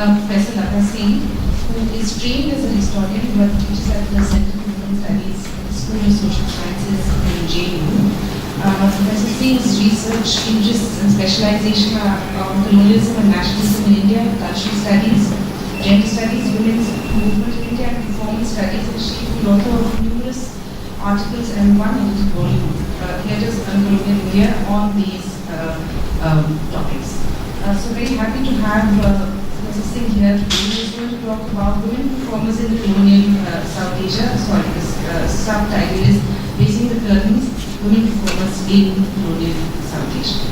Professor Lata Singh, who is trained as a historian but teaches at the Center for Women Studies at the School of Social Sciences in JU. Professor Singh's research interests and specialization are on colonialism and nationalism in India, cultural studies, gender studies, women's movement in India, and performance studies, and she is the author of numerous articles and one edited volume, Theatres and Colonial India, on these topics. So very happy to have Professor Singh here today. He is going to talk about women performers in colonial South Asia. Sorry, the subtitle is Raising the Curtains, Women Performers in Colonial South Asia.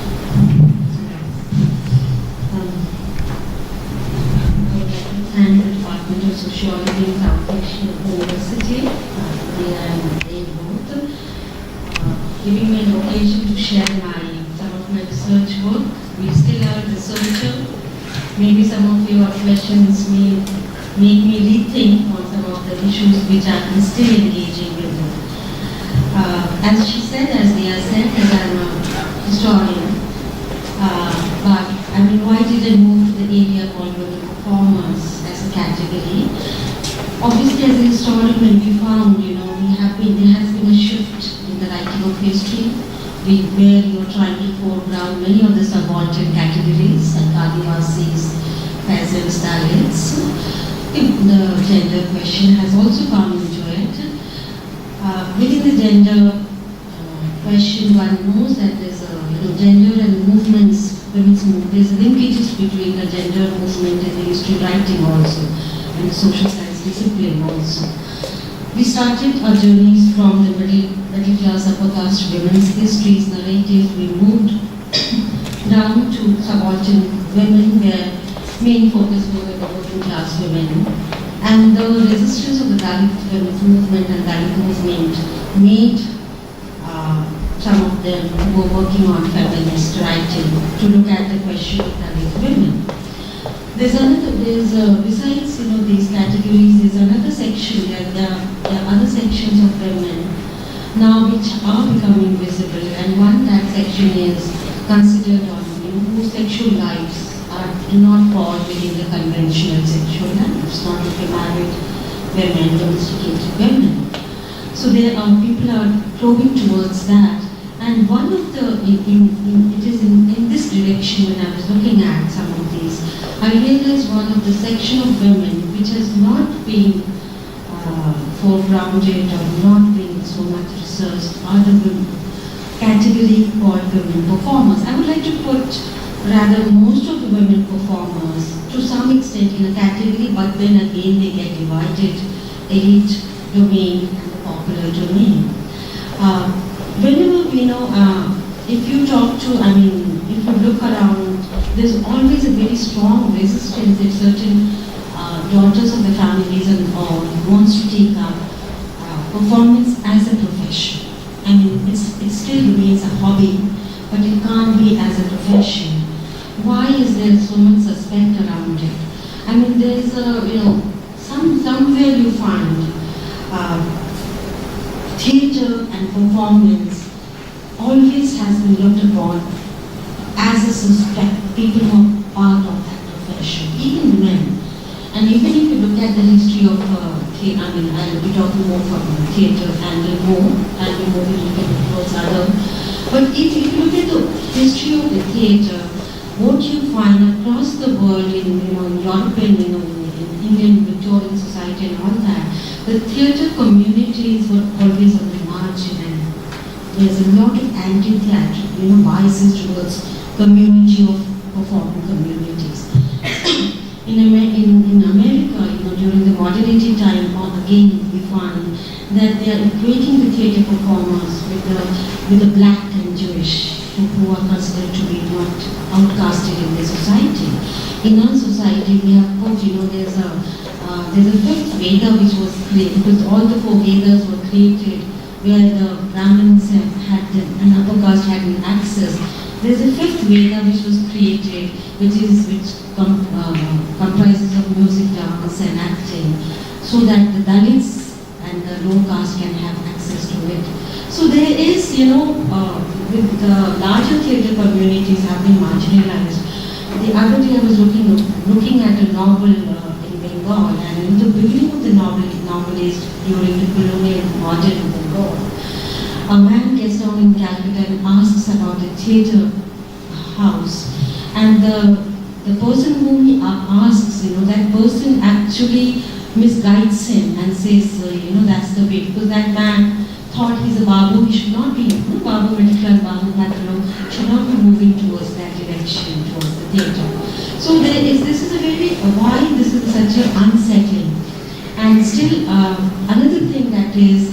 And the Department of Sociology in South Asian University. They are both giving me an occasion to share some of my research work. We still are a researcher. Maybe some of your questions may make me rethink on some of the issues which I'm still engaging with. As she said, as Dia said, that I'm a historian. But I mean, why did I move to the area called women performers as a category? Obviously, as a historian, when we found, there has been a shift in the writing of history, where you're trying to foreground many of the subaltern categories like Adivasis, peasants, Dalits. The gender question has also come into it. Within the gender question, one knows that there's a gender and movements, women's movement, there's linkages between the gender movement and the history writing also, and the social science discipline also. We started our journeys from the middle class, upper caste women's histories, narratives. We moved down to subaltern women, where main focus was on the working class women. And the resistance of the Dalit women's movement and Dalit movement made some of them who were working on feminist writing to look at the question of Dalit women. Besides these categories, there's another section. There are other sections of women now which are becoming visible, and that section is considered on whose sexual lives do not fall within the conventional sexual lives, not only married women, domesticated women. So people are probing towards that. And one of it is in this direction. When I was looking at some of these, I realized one of the section of women which has not been foregrounded or not been so much researched are the category called women performers. I would like to put rather most of the women performers to some extent in a category, but then again they get divided: elite domain and the popular domain. Whenever if you talk to, if you look around, there's always a very strong resistance that certain daughters of the families and all wants to take up performance as a profession. It still remains a hobby, but it can't be as a profession. Why is there so much suspect around it? There's somewhere you find theatre and performance always has been looked upon as a suspect, people who are part of that profession, even men. And even if you look at the history of theatre, I'll be talking more from theatre and more we look at towards other. But if you look at the history of the theatre, what you find across the world in European, in Indian Victorian society and all that, the theatre communities were always on the margin, and there's a lot of anti-theatrical biases towards community of performing communities. In America, during the modernity time, again we find that they are equating the theatre performers with the black and Jewish, who are considered to be not outcasted in the society. In our society, we have put, there's a fifth Veda which was created, because all the four Vedas were created where the Brahmins had an upper caste had an access. There's a fifth Veda which was created, which comprises of music, dance, and acting, so that the Dalits and the low caste can have access to it. So there is, with the larger theatre communities have been marginalized. The other day I was looking at a novel in Bengal, and in the beginning of the novel is during the colonial modern Bengal. A man gets down in Calcutta and asks about the theatre house, and the person whom he asks, that person actually misguides him and says, that's the way, because that man thought he's a Babu, he should not be, Babu Medical, Babu Patro, should not be moving towards that direction, towards the theatre. So this is a very, why this is such an unsettling. And still, another thing that is,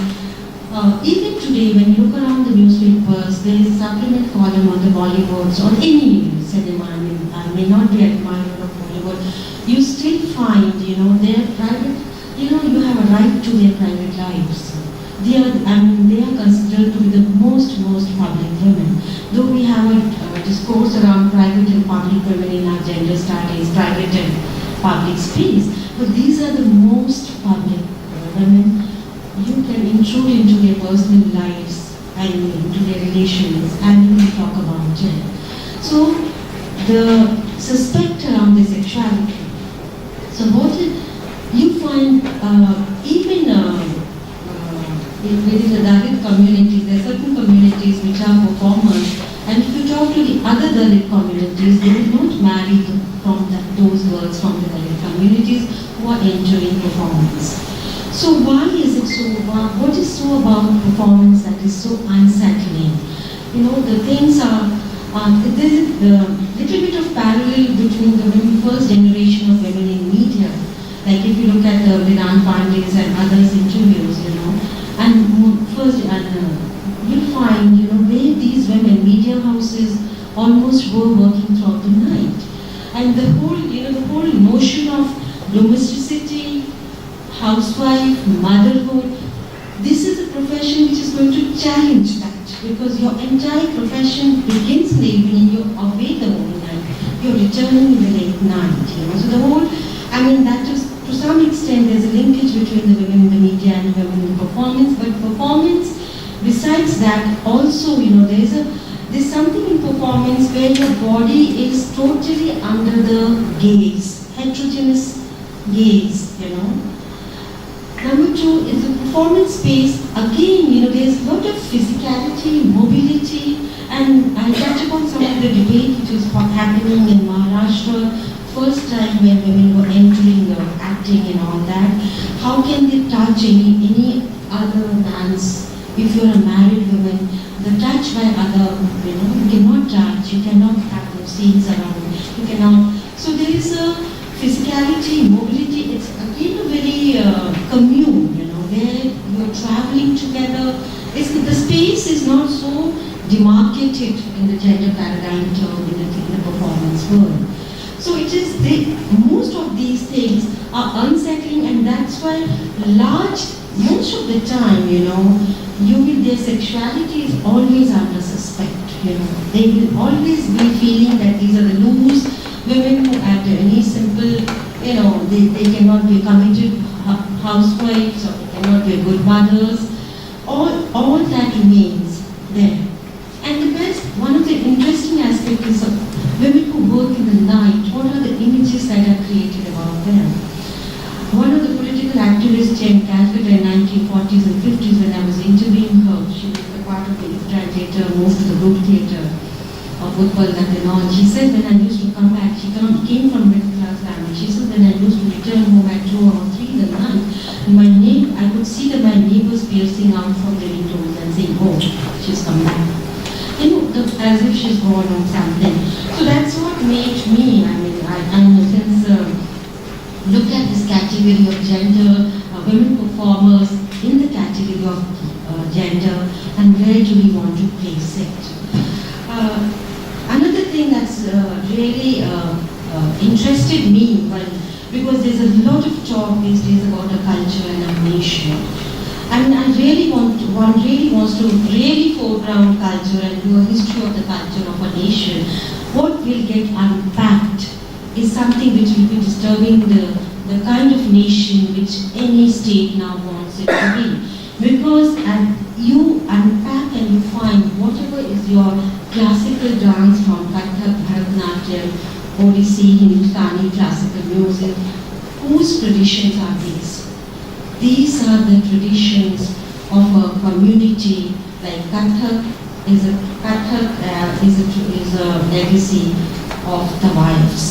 even today when you look around the newspapers, there is a supplement column on the Bollywoods or any cinema, I may not be admirer of Bollywood, you still find, their private, you have a right to their private lives. They are considered to be the most public women. Though we have a discourse around private and public women in our gender studies, private and public space, but these are the most public women. You can intrude into their personal lives and into their relations, and you can talk about it. So the suspect around the sexuality. So what you find even within the Dalit community, there are certain communities which are performers, and if you talk to the other Dalit communities, they will not marry from those girls from the Dalit communities who are entering performance. So why is it so, what is so about performance that is so unsettling? The things are, there is a little bit of parallel between the first generation of women in media. Like if you look at the Viran Pandey's and others interviews, and first, you'll find, where these women, media houses almost were working throughout the night. And the whole notion of domesticity, housewife, motherhood, this is a profession which is going to challenge that, because your entire profession begins in the evening, you're away the whole night, you're returning in the late night, So the whole, that is, to some extent, there's a linkage between the women in the media and the women in performance, but performance, besides that, also, there's something in performance where your body is totally under the gaze, heterogeneous gaze, Number two is the performance space. Again, there's a lot of physicality, mobility, and I'll touch upon some of the debate which was happening in Maharashtra, first time when women were entering acting and all that. How can they touch any other man's? If you're a married woman, the touch by other, you cannot touch, you cannot have those scenes around, you cannot. So there is a physicality, mobility, it's again a very commune, where you're traveling together. The space is not so demarcated in the gender paradigm term in the performance world. So it is, most of these things are unsettling, and that's why most of the time, their sexuality is always under suspect, They will always be feeling that these are the loose women who at any simple, they cannot be committed housewives, or they cannot be good mothers. All that remains there. And the best, one of the interesting aspects is of women who work in the night. What are the images that are created about them? One of the political activists in Calcutta in 1940s and 50s, when I was interviewing her, she was a part of the Israel theatre, moved to the group theatre of Utpal and all. She said when I used to come back, she came from middle class family. She said when I used to return home at 2 or 3 in the night, I could see that my neighbors peering out from the windows and saying, "Oh, she's come back." As if she's gone on something. So that's what made me, since look at this category of gender, women performers in the category of gender, and where do we want to place it. Another thing that's really interested me, because there's a lot of talk these days about a culture and a nation. And one really wants to really foreground culture and do a history of the culture of a nation. What will get unpacked is something which will be disturbing the kind of nation which any state now wants it to be. Because you unpack and you find whatever is your classical dance from Kathak, Bharatanatyam, Odissi, Hindustani, classical music. Whose traditions are these? These are the traditions of a community like Kathak is a legacy of the wives,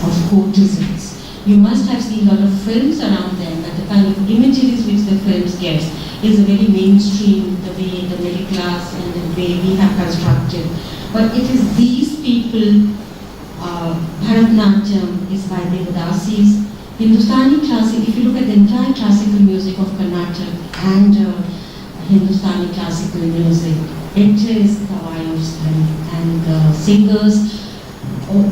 of courtesans. You must have seen a lot of films around them, but the kind of imageries which the films get is a very mainstream, the way the middle class and the way we have constructed. But it is these people, Bharatanatyam is by the Udasis, Hindustani classic, if you look at the entire classical music of Karnataka and Hindustani classical music, it is the wives and singers,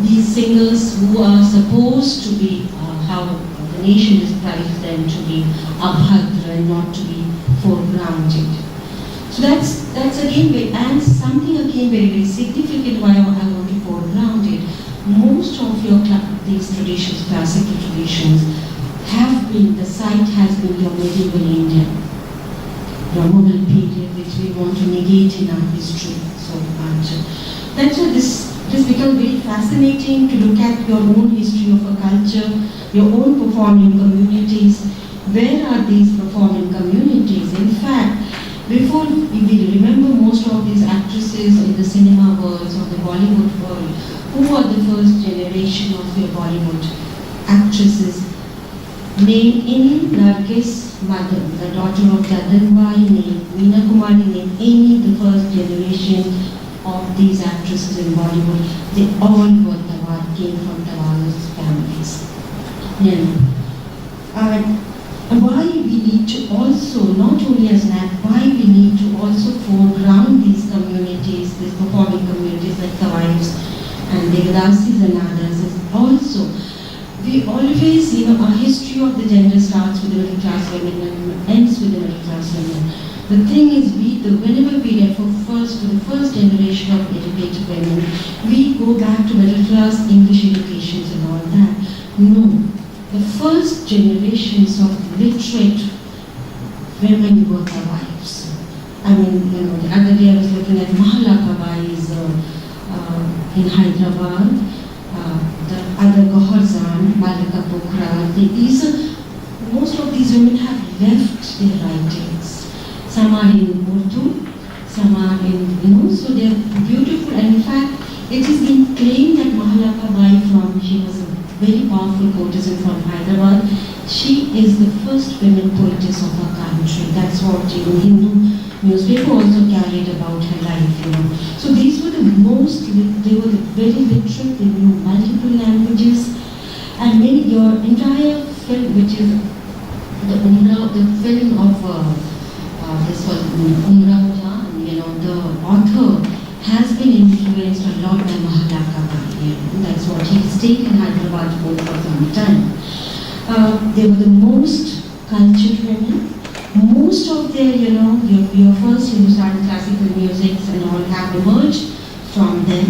these singers who are supposed to be how the nation is prized them to be abhadra and not to be foregrounded. So that's again, and something again very significant why I want to foreground it. Most of these traditions, classical traditions, have been, the site has been your medieval India, your Mughal period, which we want to negate in our history so much. That's why this becomes very fascinating to look at your own history of a culture, your own performing communities. Where are these performing communities? In fact, before we remember most of these actresses in the cinema world or the Bollywood world, who are the first generation of your Bollywood actresses? Name any Nargis mother, the daughter of Dadanbai, name Meena Kumari, name any the first generation of these actresses in Bollywood. They all were Tawar, came from Tawar's families. Why we need to also, not only as an act, why we need to also foreground these communities, these performing communities like the wives and the Udasis and others is also, we always, our history of the gender starts with the middle class women and ends with the middle class women. The thing is, whenever we refer first to the first generation of educated women, we go back to middle class English educations and all that. No. The first generations of literate women were the wives. I mean, the other day I was looking at Mahalla Kabais in Hyderabad, the other Goharzan, Malika Pokhara. Most of these women have left their writings. Some are in Urdu, some are in, so they are beautiful. And in fact, it is been claimed that Mahalla Kabai she was a very powerful courtesan from Hyderabad. She is the first women poetess of our country. That's what Hindu newspaper also carried about her life. So these were they were very literate, they knew multiple languages. And your entire film, which is the film of this was Umrah Jan, the author has been influenced a lot by Mahalla Kabai. That's what he stayed in Hyderabad for some time. They were the most cultured women. Most of their, your first Hindustani classical music and all have emerged from them.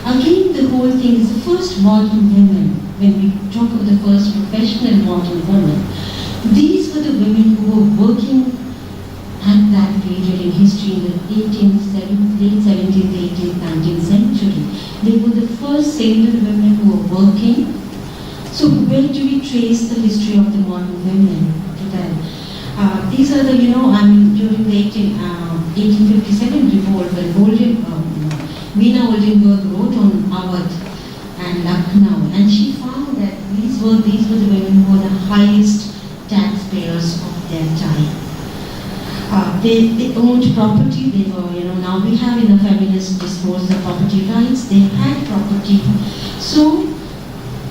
Again, the whole thing is the first modern women. When we talk of the first professional modern women, these were the women who were working at that period in history in the late 17th, 18th, 19th century. They were the first single women who were working. So where do we trace the history of the modern women to that? These are the, during the 1857 revolt, when Veena Oldenburg wrote on Awadh and Lucknow, and she found that these were the women who were the highest taxpayers of their time. They owned property. They were, now we have in the feminist discourse the property rights. They had property. So,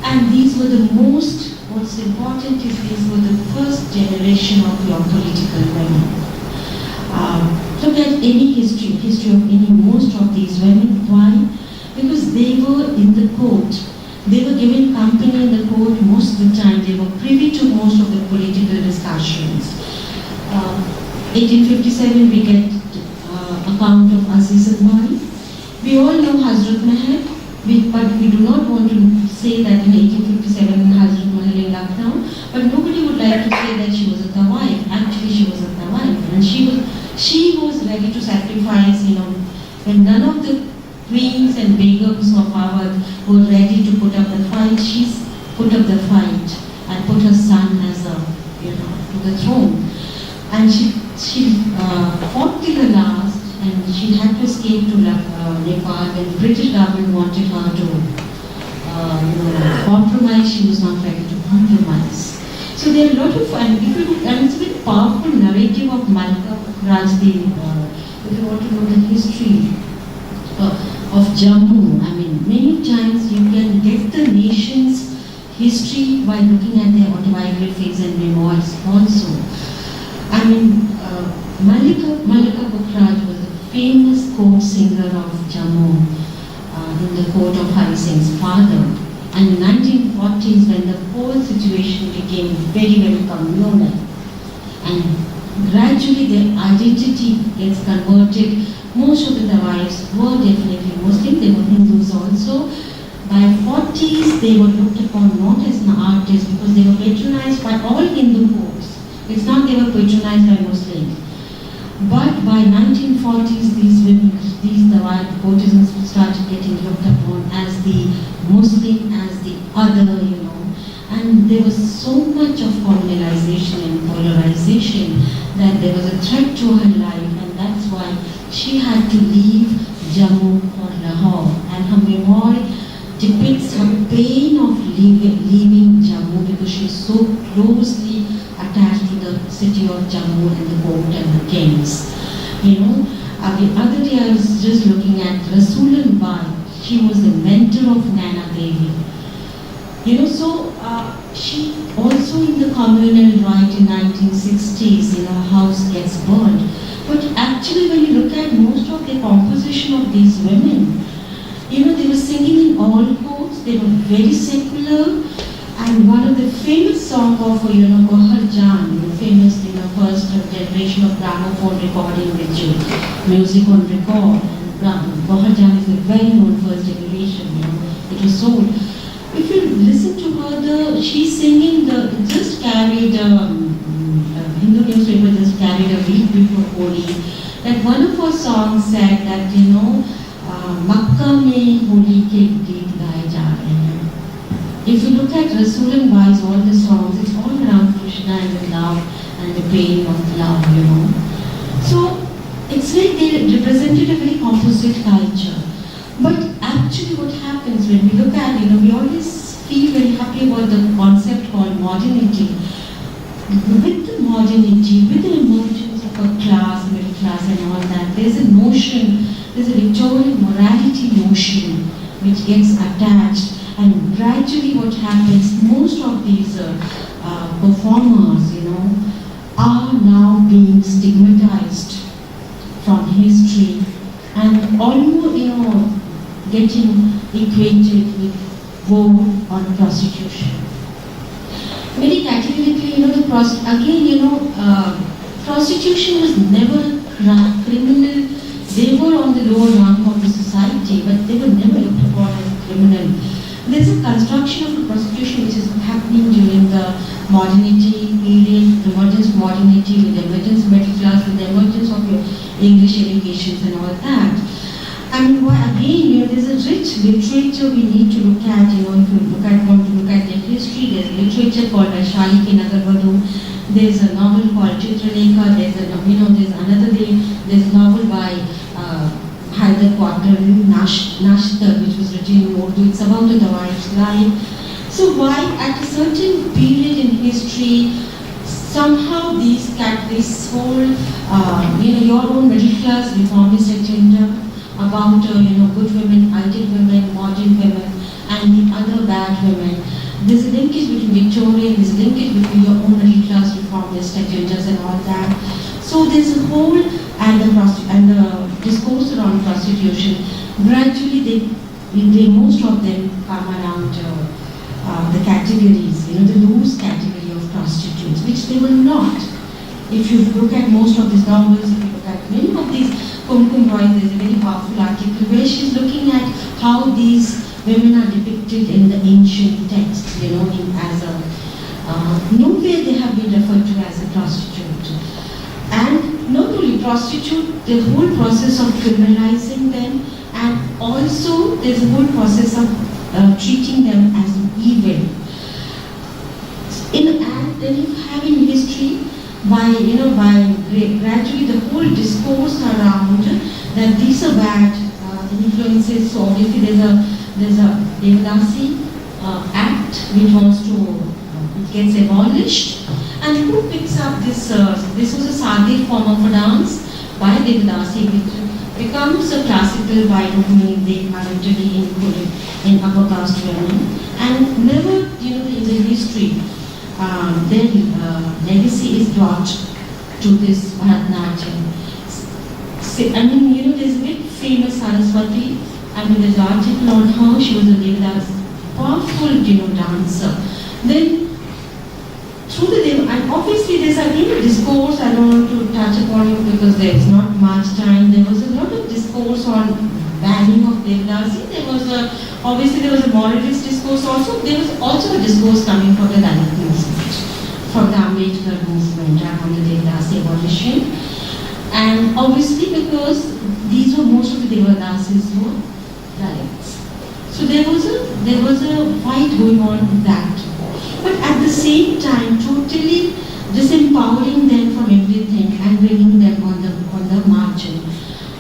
and these were the most, what's important is these were the first generation of your political women. Look at any history of most of these women. Why? Because they were in the court. They were given company in the court most of the time. They were privy to most of the political discussions. 1857 we get account of Aziz al-Bari. We all know Hazrat Mahal, but we do not want to say that in 1857 Hazrat Mahal in Lucknow, but nobody would like to say that she was a tawaif. Actually she was a tawaif, and she was ready to sacrifice, when none of the queens and begums of Awadh were ready to put up the while she's put up the fight and put her son as a, to the throne. And she fought till the last, and she had to escape to Nepal when the British government wanted her to compromise. She was not ready to compromise. So there are a lot of, and it's a very powerful narrative of Malika Rajdi. If you want to know the history of Jammu, I mean, many times you can get the nation's history by looking at their autobiographies and memoirs also. I mean, Malika Bukhraj was a famous court singer of Jammu in the court of Hari Singh's father. And in the 1940s, when the whole situation became very, very communal, and gradually their identity gets converted. Most of the wives were definitely Muslim, they were Hindus also. By 40s, they were looked upon not as an artist because they were patronized by all Hindu courts. It's not they were patronized by Muslims. But by 1940s, these women, the courtesans started getting looked upon as the Muslim, as the other, And there was so much of colonialization and polarization that there was a threat to her life, and that's why she had to leave Jammu for Lahore. And her memoir depicts her pain of leaving Jammu because she was so closely attached to the city of Jammu and the court and the kings. The other day I was just looking at Rasulun Bai. She was the mentor of Nana Devi. She also in the communal right in 1960s, her house gets burned. But actually when you look at most of the composition of these women, they were singing in all courts, they were very secular, and one of the famous songs of, Bahar Jan, famous, first generation of gramophone recording with music on record. And Bahar Jan is a very known first generation, it was sold. If you listen to her, she's singing just carried, Hindu newspaper just carried a week before Holi, that one of her songs said that, Makkah mein Holi ke geet gaye ja rahe hain. If you look at Rasulun Bai's all the songs, it's all around Krishna and the love and the pain of love, So, it's like they represented a very composite culture. But actually what happens when we look at, we always feel very happy about the concept called modernity. With the modernity, with the emergence of a class, middle class and all that, there's a notion, there's a Victorian morality notion which gets attached, and gradually what happens, most of these performers, are now being stigmatized from history and almost, getting equated with war on prostitution. Very categorically, prostitution was never a criminal. They were on the lower rung of the society, but they were never looked upon as criminal. There's a construction of prostitution which is happening during the modernity period, the emergence of modernity, with the emergence of middle class, with the emergence of your English educations and all that. And again, there's a rich literature we need to look at. If you want to look at their history, there's literature called Vaishali Ki Nagarvadu. There's a novel called Chitralekha. There's a novel by Haidar Quatari, Nashtar, which was written in Urdu. It's about the wife's life. So why at a certain period in history, somehow this whole, your own middle class reformist agenda about good women, ideal women, modern women, and the other bad women. There's a linkage between Victorian, there's a linkage between your own middle class reformist agendas and all that. So there's a whole, and the discourse around prostitution, gradually most of them come around the categories, the loose category of prostitutes, which they were not. If you look at most of these novels, if you look at many of these, Kumkum Roy, there's a very powerful article where she's looking at how these women are depicted in the ancient texts, as nowhere they have been referred to as a prostitute. And not only prostitute, the whole process of criminalizing them, and also there's a whole process of treating them as evil. And then you have in history, gradually the whole discourse around that these are bad influences. So obviously there's a Devadasi Act which wants to, it gets abolished. And who picks up this? This was a Sadi form of a dance by Devadasi, which becomes a classical by whom they currently included in upper caste women. And never, in the history, their legacy is brought to this Bharatanatyam. There's a bit famous Saraswati, and there's an article on her. She was a Devadasi, powerful, dancer. Then through the Dev, and obviously there's a discourse. I don't want to touch upon it because there's not much time. There was a lot of discourse on banning of Devadasi. Obviously there was a moralist discourse also. There was also a discourse coming from the Dalit movement, from the Ambedkar movement around the Devadasi abolition. And obviously because these were most of the Devadasis were Dalits. So there was a fight going on with that. But at the same time, totally disempowering them from everything and bringing them on the margin.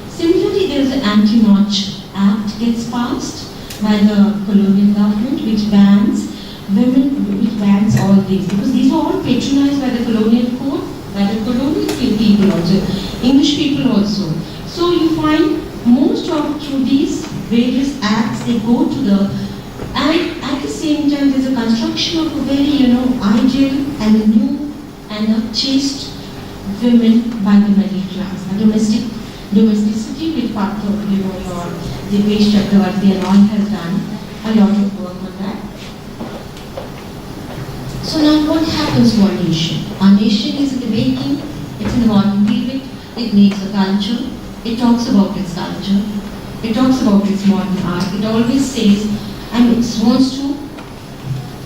Similarly, there is an Anti-March Act gets passed by the colonial government, which bans women, which bans all these, because these were all patronized by the colonial court, by the colonial people also, English people also. So you find most of through these various acts, they go to the, and at the same time there's a construction of a very, ideal and a new and a chaste women by the middle class, a domesticity with part of, your Dipesh Chakravarti and all has done a lot of work on that. So now what happens to our nation? Our nation is in the making, it's in the modern period, it needs a culture, it talks about its culture, it talks about its modern art, it always says, and it wants to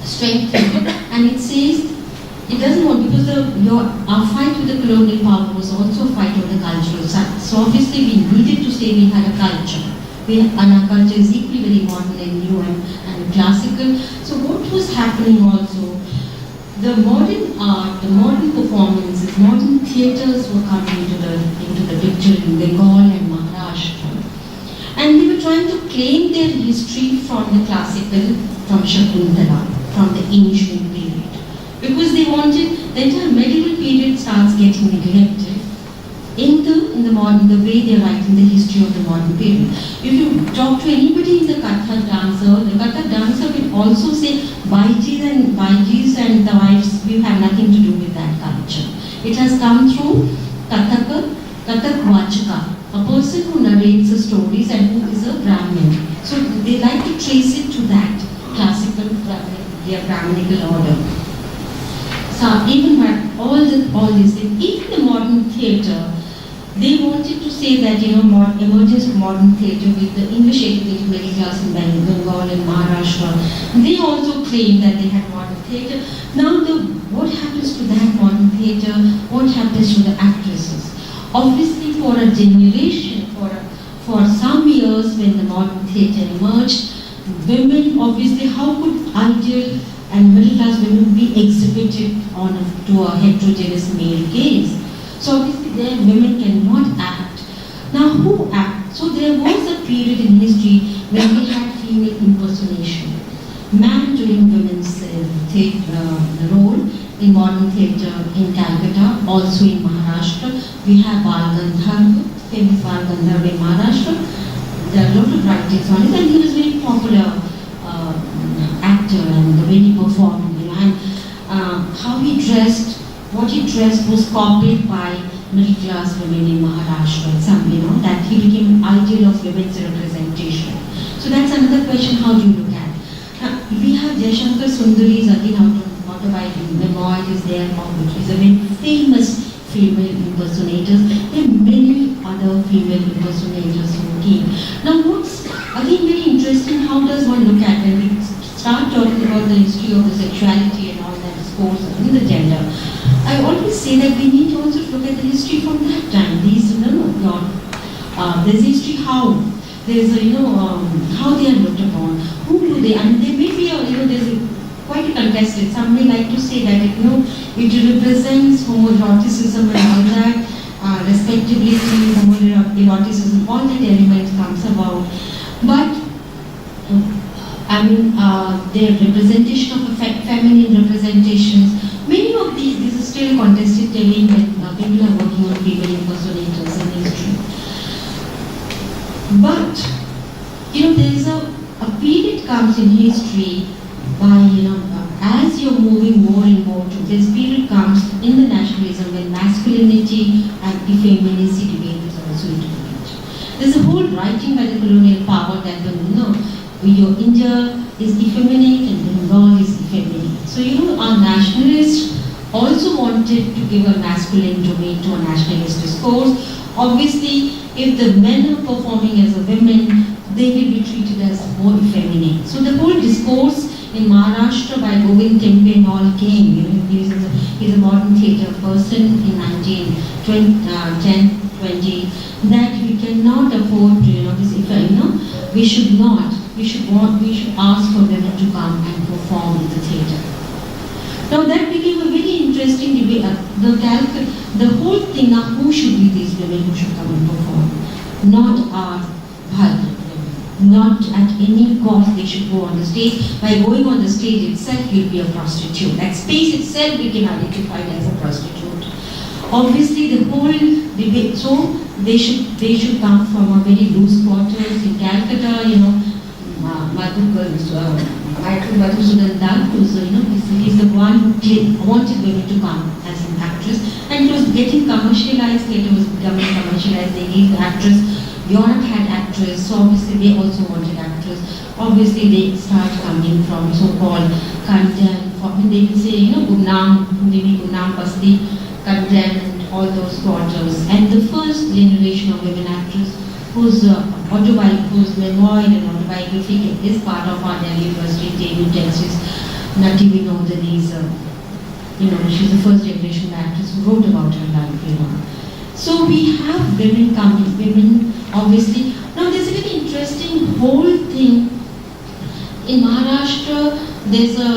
strengthen, and it says, it doesn't want, because our fight with the colonial power was also a fight over the cultural side. So obviously we needed to say we had a culture. And our culture is equally very modern and new and classical. So what was happening also, the modern art, the modern performances, modern theatres were coming into the picture in Bengal and Maharashtra. And they were trying to claim their history from the classical, from Shakuntala, from the ancient period. Because they wanted, the entire medieval period starts getting neglected in the way they write in the history of the modern period. If you talk to anybody in the Kathak dancer will also say, Baijis and the wives, we have nothing to do with that culture. It has come through Kathak Vachaka, a person who narrates the stories and who is a Brahmin. So they like to trace it to that classical Brahminical order. So even all this, even the modern theatre, they wanted to say that, emergence of modern theatre with the English educated middle class in Bengal and Maharashtra, they also claim that they had modern theatre. Now what happens to that modern theatre? What happens to the actresses? Obviously for a generation, for some years when the modern theatre emerged, women, obviously how could ideal and middle class women be exhibited to a heterogeneous male gaze? So obviously there women cannot act. Now who act? So there was a period in history when we had female impersonation. Man doing women's role in modern theatre in Calcutta, also in Maharashtra. We have Bal Gandharv, famous Bal Gandharv in Maharashtra. There are a lot of writings on it, and he was very popular actor, and the way he performed, and how he dressed, what he dressed was copied by middle class women in Maharashtra. That he became an ideal of women's representation. So that's another question, how do you look at? We have Jayashankar Sundari's again autobiography, the Lloyd is there, which is a very famous female impersonators. There are many other female impersonators who came. Now what's again very interesting, how does one look at when we start talking about the history of the sexuality and all that discourse in the gender? I always say that we need also to look at the history from that time. There's history how there's a, how they are looked upon, who do they, and there may be a, there's a, quite a contested. Some may like to say that it represents homoeroticism and all that, respectability, homoeroticism, all that element comes about. But their representation of feminine representations, many of these are still contested terrain when people are working on female impersonators in history. But there's a period comes in history by as you're moving more and more to this period comes in the nationalism when masculinity and effeminacy debate is also interlinked. There's a whole writing by the colonial power that your India is effeminate and Bengal is effeminate. So our nationalists also wanted to give a masculine domain to a nationalist discourse. Obviously, if the men are performing as a women, they will be treated as more effeminate. So the whole discourse in Maharashtra by Govind Tempe and all came. He's a modern theatre person in 1910-20 that we cannot afford to we should not. We should ask for women to come and perform in the theatre. Now that became a very interesting debate. The whole thing of who should be these women who should come and perform, not our Bharat women. Not at any cost they should go on the stage. By going on the stage itself, you'll be a prostitute. That space itself we can identify as a prostitute. Obviously, the whole debate. So they should come from a very loose quarters in Calcutta. Madhusudan Dutt, who's he's the one who wanted women to come as an actress, and it was getting commercialized. Later was becoming commercialized. They gave the actress. Europe had actress, so obviously they also wanted actress. Obviously they start coming from so-called content. They will say Gumnam, maybe Gumnam Basti, content, and all those quarters. And the first generation of women actors whose memoir and autobiography is part of our Delhi University debut text is Nati Vinodani's, she's the first generation actress who wrote about her life. So we have women coming, women obviously. Now there's a very interesting whole thing. In Maharashtra, there's a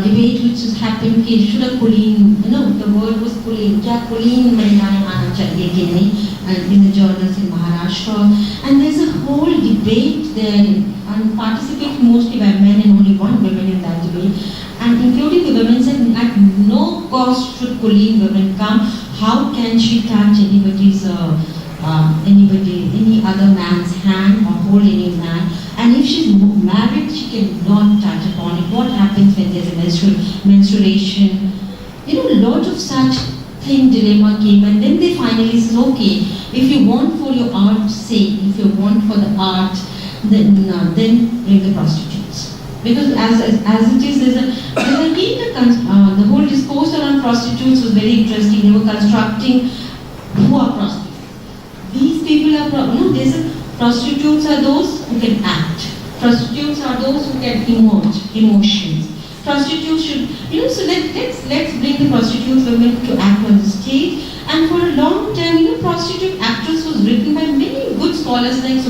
debate which has happened, should a Colleen, the word was Colleen, kya Colleen Mahinai aana chahiye ki nahi, in the journals in Maharashtra. And there's a whole debate there, and participated mostly by men and only one woman in that debate. And including the women said, at no cost should Colleen women come. How can she touch any other man's hand or hold any man? And if she's married, she cannot touch upon it. What happens when there's a menstruation? A lot of such dilemma came, and then they finally said, okay, if you want for your art's sake, if you want for the art, then bring the prostitutes. Because as it is, the whole discourse around prostitutes was very interesting. They were constructing who are prostitutes. These people are, prostitutes are those who can act. Prostitutes are those who can emote emotions. Prostitutes should, so let's bring the prostitute women to act on the stage. And for a long time, prostitute actress was written by many good scholars like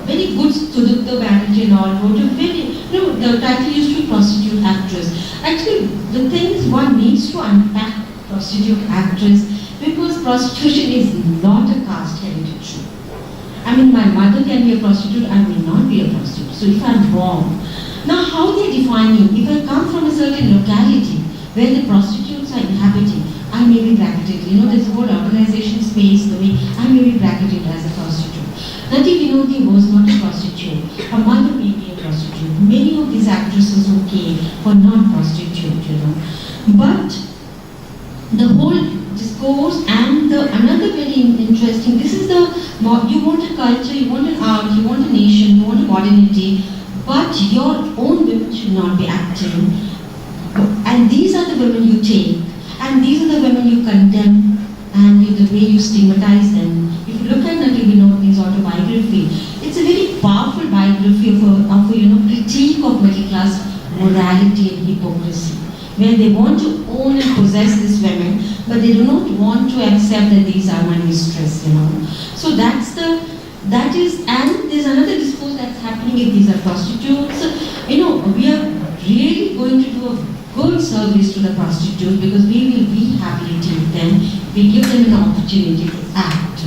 very good Sudukta Banerjee and all wrote a very, the title used to be prostitute actress. Actually, the thing is one needs to unpack prostitute actress because prostitution is not a caste heritage. My mother can be a prostitute, I may not be a prostitute. So if I'm wrong, now how they defining? If I come from a certain locality where the prostitutes are inhabiting, I may be bracketed. There's a whole urbanization space, the way I may be bracketed as a prostitute. Nati Vinodi was not a prostitute. Her mother may be a prostitute. Many of these actresses who came were not prostitute, But the whole discourse and another very interesting, this is you want a culture, you want an art, you want a nation, you want a modernity, but your own women should not be acting. And these are the women you take, and these are the women you condemn, and the way you stigmatize them. If you look at Nati Vinodi's autobiography, it's a very powerful biography of a critique of middle class morality and hypocrisy, where they want to own and possess these women, but they do not want to accept that these are my mistress, So that's the That is, and there's another discourse that's happening if these are prostitutes. We are really going to do a good service to the prostitutes because we will rehabilitate them. We give them an opportunity to act.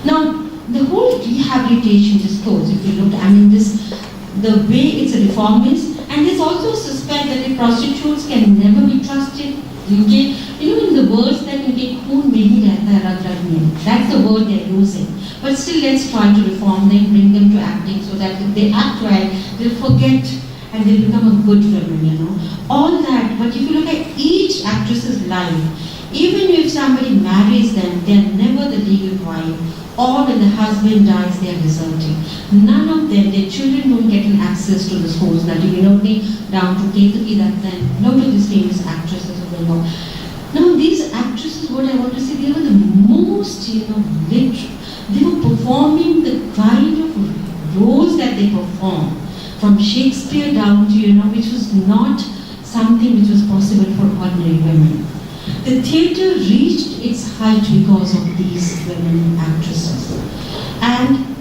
Now, the whole rehabilitation discourse, if you look, the way it's a reformist, and there's also a suspect that the prostitutes can never be trusted. Okay? In the words that khoon mein hi rehta hai, rag rag mein. That's the word they're using. But still, let's try to reform them, bring them to acting so that if they act well, they'll forget and they'll become a good woman, All that, but if you look at each actress's life, even if somebody marries them, they're never the legal wife. Or when the husband dies, they are deserting. None of them, their children don't get an access to the schools. Down to Ketaki, then lot of these famous actresses are going on. Now these actresses, what I want to say, they were the most, literate. They were performing the kind of roles that they performed, from Shakespeare down to, which was not something which was possible for ordinary women. The theatre reached its height because of these women actresses. And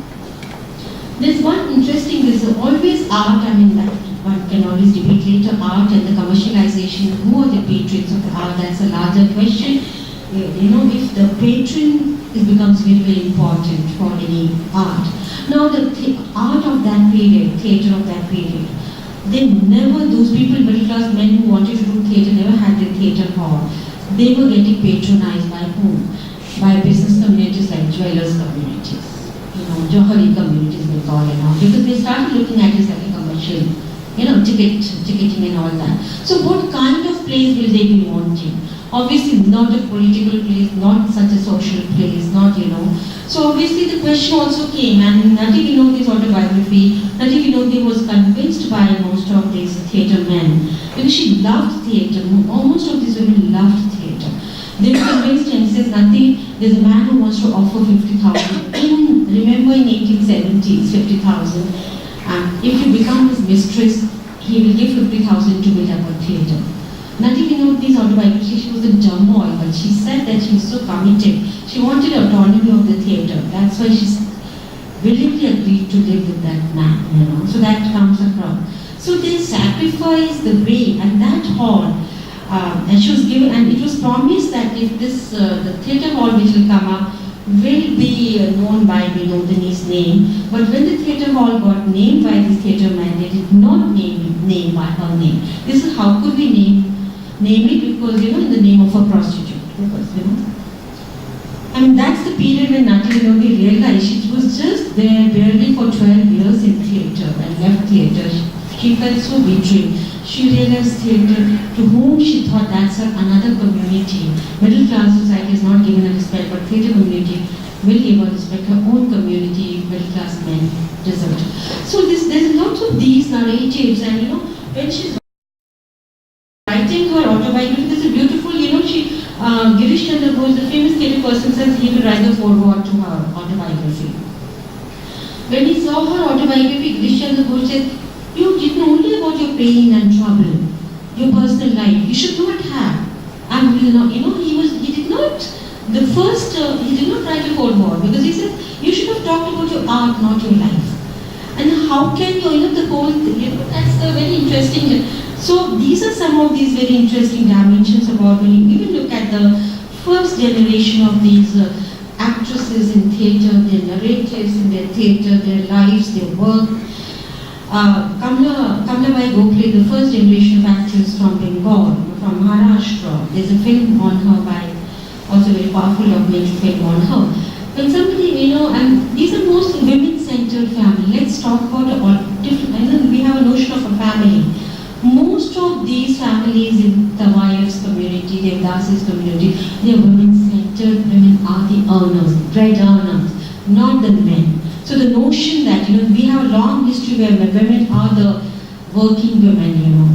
there's one interesting, there's always art, that one can always debate later, art and the commercialization, who are the patrons of the art, that's a larger question. If the patron, it becomes very, very important for any art. Now the art of that period, theatre of that period, those people, middle class men who wanted to do theatre, never had their theatre hall. They were getting patronized by whom? By business communities like jewelers communities, Johari communities they call it now, because they started looking at it like a commercial, ticketing and all that. So what kind of plays will they be wanting? Obviously not a political place, not such a social place, So obviously the question also came, and Nati Vinodi's autobiography, Nati Vinodi was convinced by most of these theatre men, because she loved theatre, most of these women loved theatre. They were convinced, and says, Nati, there's a man who wants to offer 50,000. Remember in 1870s, 50,000. If you become his mistress, he will give 50,000 to build up a theatre. Nati Vinodi's autobiography, she was in turmoil, but she said that she was so committed. She wanted autonomy of the theatre. That's why she willingly agreed to live with that man, So that comes across. So they sacrificed the way, and that hall, and she was given, and it was promised that if this, the theatre hall which will come up, will be known by Vinodini's name. But when the theatre hall got named by this theatre man, they did not name by her name. This is how could we name it, because in the name of a prostitute. Because that's the period when Nati Vinodi realized she was just there barely for 12 years in theatre and left theatre. She felt so betrayed. She realized theatre, to whom she thought that's another community. Middle class society is not given a respect, but theatre community will give her respect. Her own community, middle class men deserve. So there's lots of these narratives, and when she's writing her autobiography, this is beautiful, Girish Chandra Ghosh, the famous theatre person, says he will write the foreword to her autobiography. When he saw her autobiography, Girish Chandra Ghosh said, you did know only about your pain and trouble, your personal life. You should not have. And he did not, he did not write a foreword, because he said, you should have talked about your art, not your life. And how can the whole thing, that's the very interesting. So these are some of these very interesting dimensions about when you even look at the first generation of these actresses in theatre, their narratives in their theatre, their lives, their work. Kamla Bai Gokhale, the first generation of actors from Bengal, from Maharashtra. There's a film on her by, also very powerful documentary film on her. When somebody, and these are most women-centered family. Let's talk about different, we have a notion of a family. Most of these families in Tawayev's community, Devdas's community, they are women-centered. Women are the earners, bread earners, not the men. So the notion that, we have a long history where women are the working women,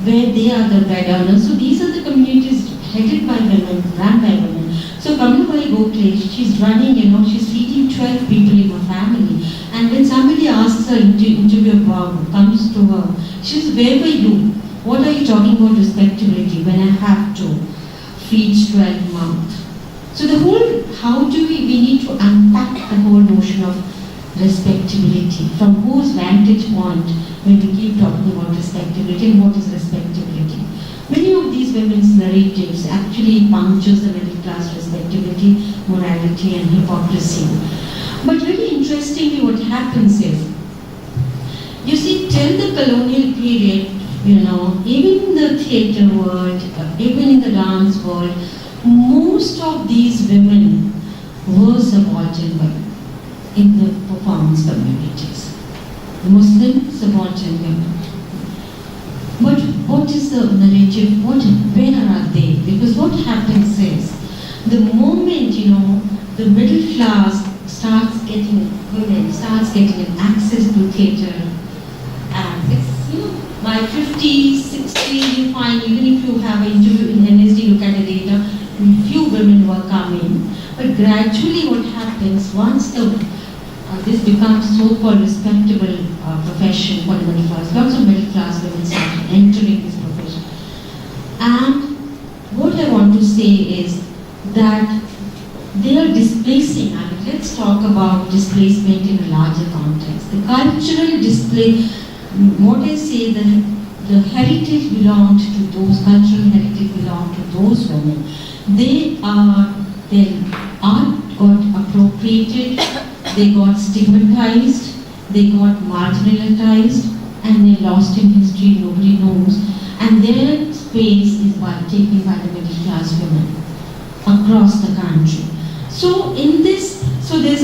where they are the bread earners. So these are the communities headed by women, run by women. So Kamla Bai Gokhale, she's running, she's feeding 12 people in her family. And when somebody asks her, interview comes to her, she says, where were you? What are you talking about respectability when I have to feed 12 mouths? So the whole, how do we need to unpack the whole notion of respectability? From whose vantage point when we keep talking about respectability, and what is respectability? Many of these women's narratives actually punctures the middle class respectability, morality and hypocrisy. But very interestingly what happens is, you see, till the colonial period, even in the theatre world, even in the dance world, most of these women were subaltern women in the performance communities. Muslim subaltern women. But what is the narrative? Where are they? Because what happens is, the moment the middle class starts getting an access to theatre, and it's by 50, 60, you find, even if you have an interview in NSD, look at the data, few women were coming. But gradually what happens, once this becomes so-called respectable profession for the middle class, lots of middle class women start entering this profession. And what I want to say is that they are displacing. I mean, let's talk about displacement in a larger context. The cultural display, what I say, the heritage belonged to those, cultural heritage belonged to those women. Their art got appropriated, they got stigmatized, they got marginalized, and they lost in history, nobody knows. And their space is taken by the middle class women across the country. So in this, there's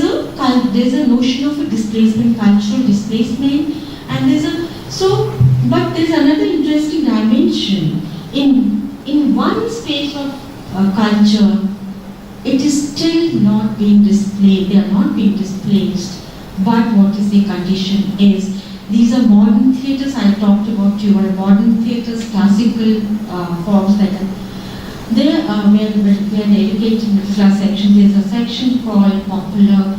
a notion of a displacement, cultural displacement, and but there's another interesting dimension. In one space of culture, it is still not being displayed, they are not being displaced, but what is the condition is, these are modern theatres. I talked about modern theatres, classical forms like that. There where the educated middle class section, there's a section called popular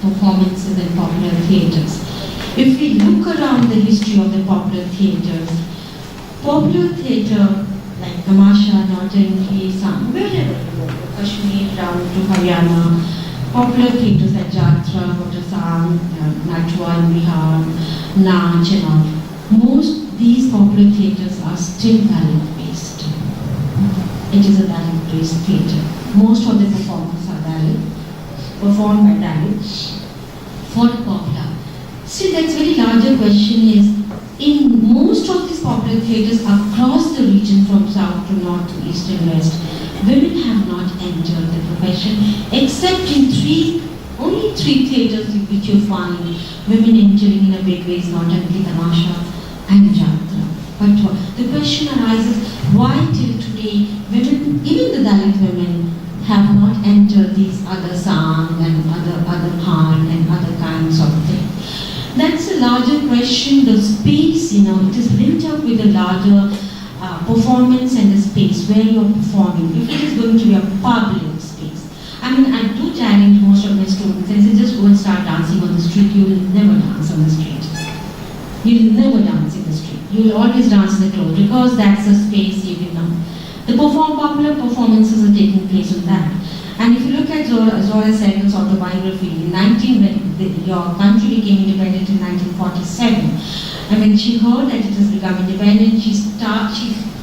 performances and popular theatres. If we look around the history of the popular theatres like Tamasha, Nautanki, wherever you go, Kashmir down to Haryana, popular theatres like Jatra, Vatasang, Natwa in Bihar, Nach and all. Most these popular theatres are still ballad based. It is a ballad based theatre. Most of the performances are performed by ballad for popular. See, that's very larger question is, in most of these popular theatres across the region from south to north to east and west, women have not entered the profession except in only three theatres in which you find women entering in a big way, Nautanki, Tamasha and Jatra. But the question arises, why till today women, even the Dalit women, have not entered these other sang and other khan and other kinds of things? That's a larger question. The space, it is linked up with a larger performance and the space where you're performing. If it is going to be a public space. I mean, I do challenge most of my students and say, just go and start dancing on the street. You will never dance on the street. You will never dance in the street. You will always dance in the club because that's a space you can know. The popular performances are taking place on that. And if you look at Zora Sehgal's autobiography, when your country became independent in 1947, and when she heard that it has become independent, she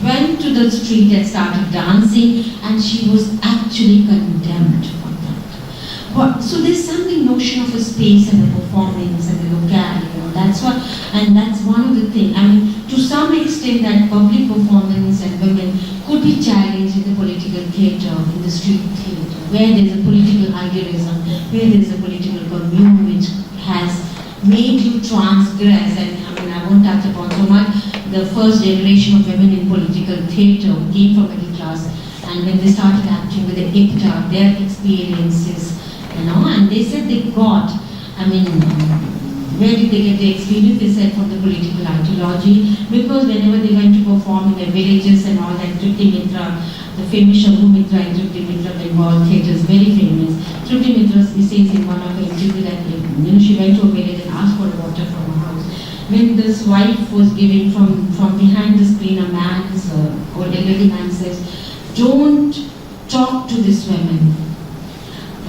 went to the street and started dancing, and she was actually condemned for that. So there's something notion of a space and the performance and the locale, that's what, and that's one of the things. I mean, to some extent that public performance and women could be challenged in the political theatre, in the street theatre, where there's a political idealism, where there's a political commune which has made you transgress. And I won't touch upon so much. The first generation of women in political theatre came from middle class, and when they started acting with the IPTA, their experiences, and they said they got, where did they get the experience? They said from the political ideology, because whenever they went to perform in their villages and all that, Tripti Mitra, the famous Shambhu Mitra and Tripti Mitra Bengal theatre is very famous. Tripti Mitra says in one of her interviews that she went to a village and asked for water from her house. When this wife was giving from behind the screen, a man's or elderly man says, "Don't talk to this woman.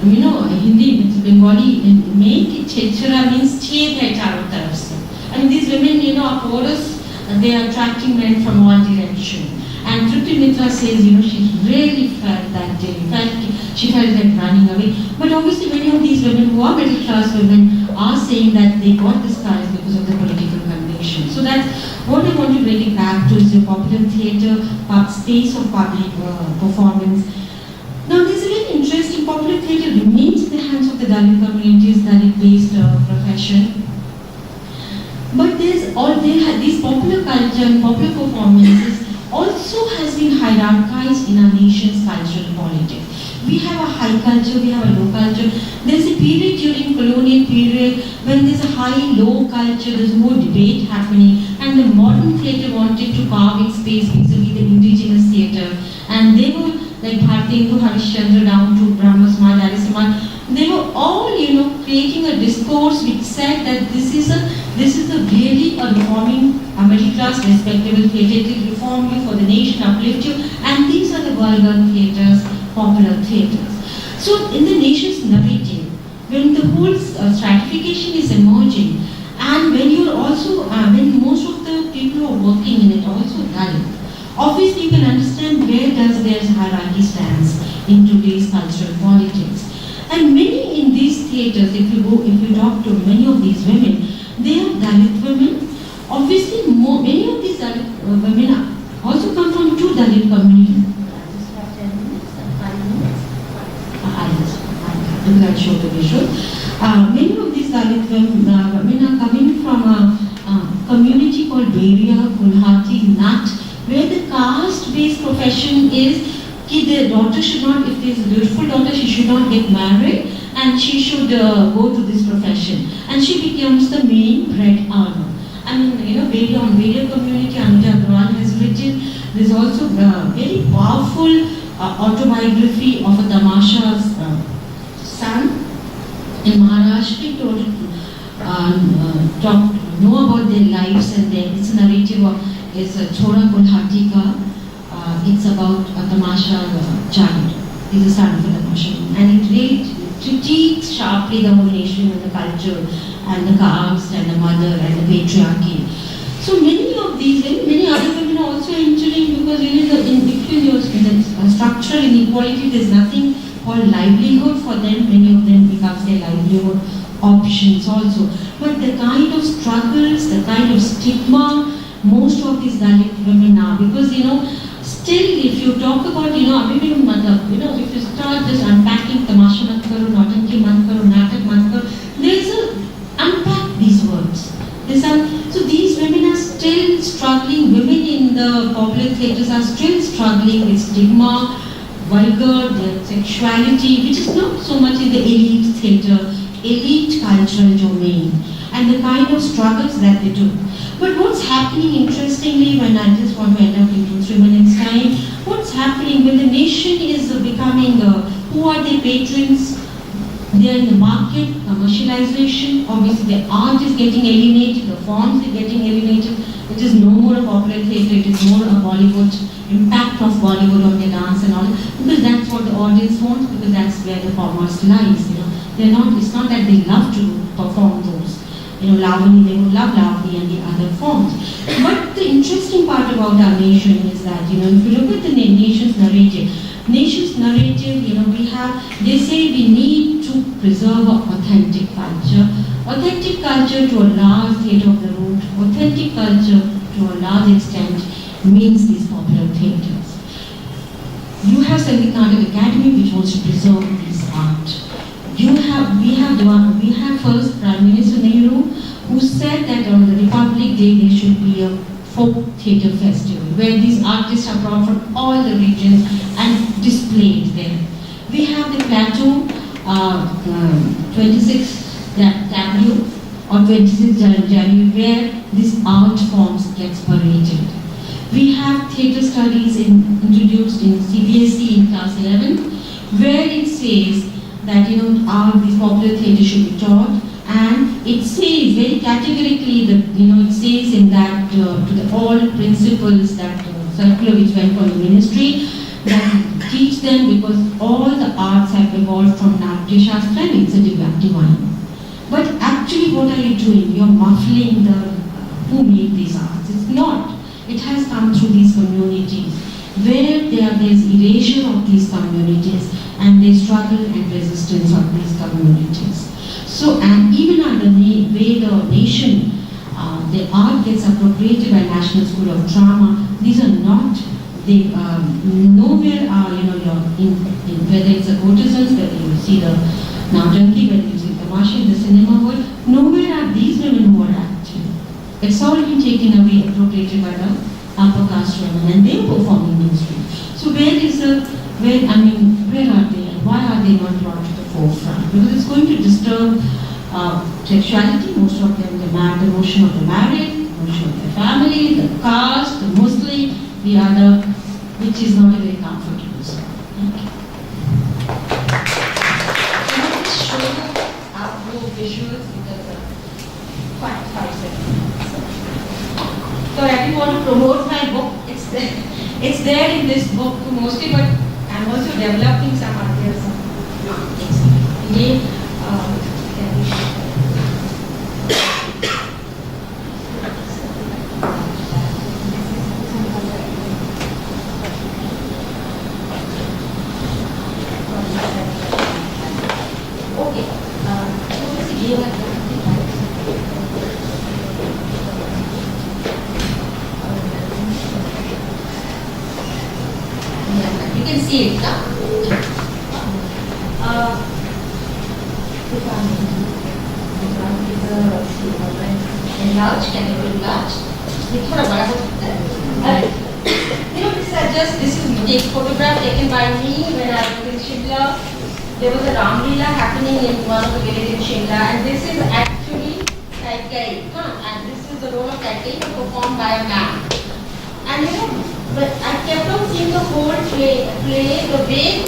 Hindi Bengali में कि छेछरा means छेद है चारों तरफ से. And these women, are porous, they are attracting men from all direction. And Tripti Mitra says, she really felt that day, she felt like running away. But obviously many of these women who are middle class women are saying that they got this courage because of the political conviction. So that's what I want to bring it back to is your popular theatre, space of public performance. Now there's a very interesting, popular theatre remains in the hands of the Dalit communities, Dalit-based profession. But these popular culture and popular performances also has been hierarchized in our nation's cultural politics. We have a high culture, we have a low culture. There's a period during colonial period when there's a high-low culture, there's more debate happening, and the modern theatre wanted to carve its space vis-a-vis the indigenous theatre. And they were like Bharti to Harishchandra down to Brahma Samaj, Arya Samaj. They were all, creating a discourse which said that this is a really a reforming middle class respectable theatre. It will reform you for the nation, uplift you, and these are the vulgar theatres, popular theatres. So in the nation's narrative, when the whole stratification is emerging, and when you're also, when most of the people who are working in it also Dalit, obviously you can understand where does their hierarchy stands in today's cultural politics. And many in these theatres, if you talk to many of these women, they are Dalit women. Obviously, many of these Dalit women also come from two Dalit communities. I'll show the visual. Many of these Dalit women are coming from a community called Beria, Gulhati, Nat, where the caste-based profession is that the daughter should not, if there is a beautiful daughter, she should not get married and she should go to this profession. And she becomes the main bread earner. I mean, on Beria community, Anuja Agrawal has written, there's also a very powerful autobiography of a Tamasha's son in Maharashtra. Know about their lives, and it's a narrative of Chora Gulhati Ka. It's about a Tamasha child. He's a son of a Tamasha. And it really critiques sharply the whole nation and the culture and the caste and the mother and the patriarchy. So many of these, many other women are also entering because in the structural inequality, there's nothing called livelihood for them. Many of them becomes their livelihood options also. But the kind of struggles, the kind of stigma, most of these Dalit women are, because still if you talk about, if you start just unpacking Tamasha mat karo, Nautanki mat karo, Natak mat karo, there's unpack these words. So these women are still struggling, women in the popular theatres are still struggling with stigma, vulgar, their sexuality, which is not so much in the elite theatre, elite cultural domain, and the kind of struggles that they do. But what's happening interestingly, when I just want to end up in 2-3 minutes time, what's happening when the nation is becoming, who are their patrons? They are in the market, commercialization, obviously the art is getting alienated, the forms are getting alienated. It is no more a popular theatre, it is more a Bollywood, impact of Bollywood on the dance and all, because that's what the audience wants, because that's where the commerce lies. It's not that they love to perform those. Lavani, they would love Lavani and the other forms. But the interesting part about our nation is that, if you look at the nation's narrative, they say we need to preserve authentic culture. Authentic culture to a large theatre of the root, authentic culture to a large extent means these popular theatres. You have Sangeet Academy which wants to preserve this art. We have first Prime Minister Nehru who said that on the Republic Day there should be a folk theatre festival where these artists are brought from all the regions and displayed there. We have the Plateau 26th Avenue on 26th January where these art forms gets paraded. We have theatre studies introduced in CBSE in class 11 where it says that these popular theatre should be taught, and it says very categorically that it says in that to all principals that circular which went for the ministry that teach teach them because all the arts have evolved from Natya Shastra and it's a divine. But actually what are you doing? You're muffling the who made these arts. It's not. It has come through these communities where there's erasure of these communities and there's struggle and resistance of these communities. So, and even under the way the nation, the art gets appropriated by National School of Drama, these are not, they nowhere are, you're whether it's a courtesans, whether you see the Nautanki, whether you see the Tamashi in the cinema world, nowhere are these women who are acting. It's all been taken away, appropriated by the upper caste women, and they're performing mainstream. So where are they, and why are they not brought to the forefront? Because it's going to disturb sexuality. Most of them, the notion of the marriage, the notion of the family, the caste, the Muslim, the other, which is not a very comfortable story. Thank you. Can I just show you our blue visuals because 5 seconds. So I didn't want to promote my book. It's there in this book mostly, but I'm also developing some ideas. You can see it now. Enlarge, can you enlarge? This is a photograph taken by me when I was in Shimla. There was a Ram Leela happening in one of the villages in Shimla, and this is actually Kaikai, and this is the role of Kaikai performed by a man. And but I kept on seeing the whole play, the way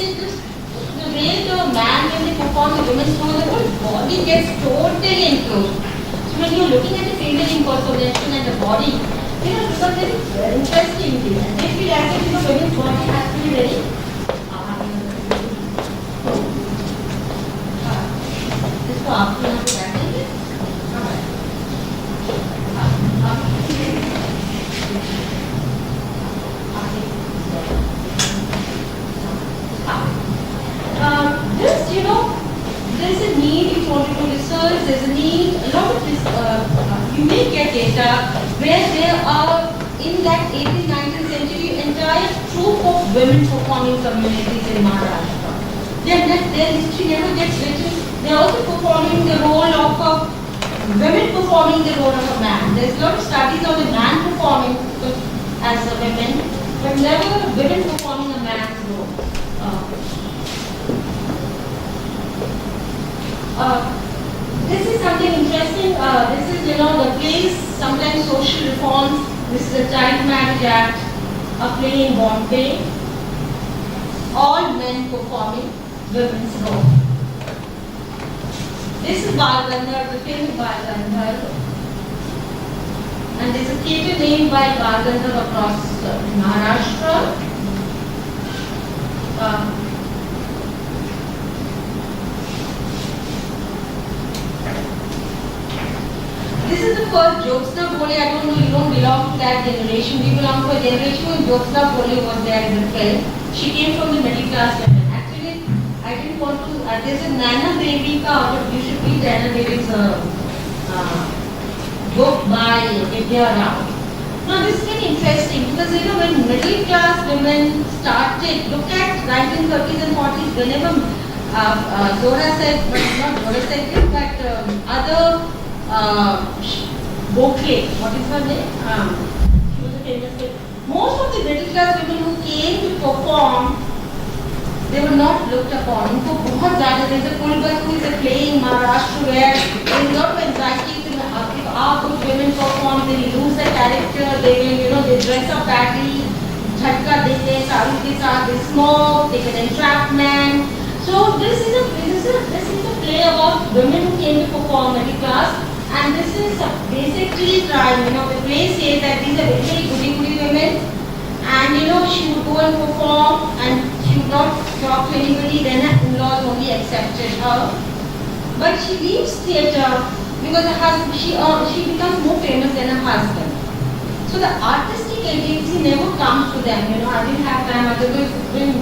the man, when they perform the women's role, the whole body gets totally enclosed. So when you're looking at the female impersonation and the body, because it's very interesting. And they feel as if the women's body has to be very. This for after that. There's a need, if you want to do research, there's a need, a lot of this, you may get data where there are, in that 18th, 19th century, entire troop of women performing communities in Maharashtra. Their history never gets written. They're also performing the role of women performing the role of a man. There's a lot of studies on the man performing as a woman, but never women performing a man's role. This is something interesting. This is, the plays, sometimes social reforms. This is a Child Marriage Act, a play in Bombay. All men performing women's role. This is Bal Gandhar, the famous Bal Gandhar. And there's a theatre named by Bal Gandhar across Maharashtra. This is the first Jyotsna Bole. I don't know, you don't belong to that generation. We belong to a generation when Jyotsna Bole was there in the film. She came from the middle class women. Actually, I didn't want to. There's a Nana Devi ka, but you should read Nana Devi's book by Vidya Rao. Now this is very interesting because when middle class women started, look at 1930s and 40s, whenever Zora said, but not Zora said this, but other Bokle, what is her name? She was a famous. Most of the middle class women who came to perform, they were not looked upon. Unko bahut zyada. There's a Kulbat who is a play in Maharashtra where there is a lot of anxiety. If our good women perform, they will lose their character. They will, they dress up badly. Jhatka dete, sari ke saath, they smoke, they get entrapment. So this is a play about women who came to perform middle class. And this is basically trying, the play says that these are very, very goody women, and she would go and perform, and she would not family, then her in-laws only accepted her. But she leaves theatre because she becomes more famous than her husband. So the artistic agency never comes to them. I didn't have time. Otherwise, when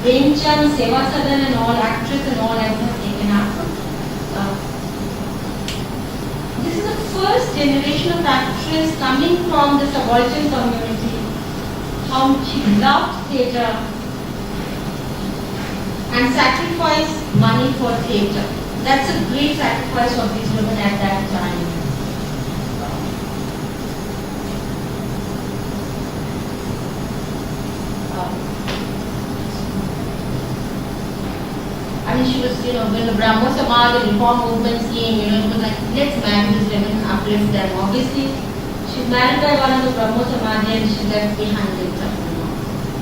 Premchand, Seva Sadan and all, actress and all, I would have taken up. This is the first generation of actress coming from the subaltern community. How she loved theatre and sacrificed money for theatre. That's a great sacrifice of these women at that time. She was, when the Brahmo Samaj, the reform movement came, it was like, let's marry these women, uplift them. Obviously, she's married by one of the Brahmo Samaj and she left behind it.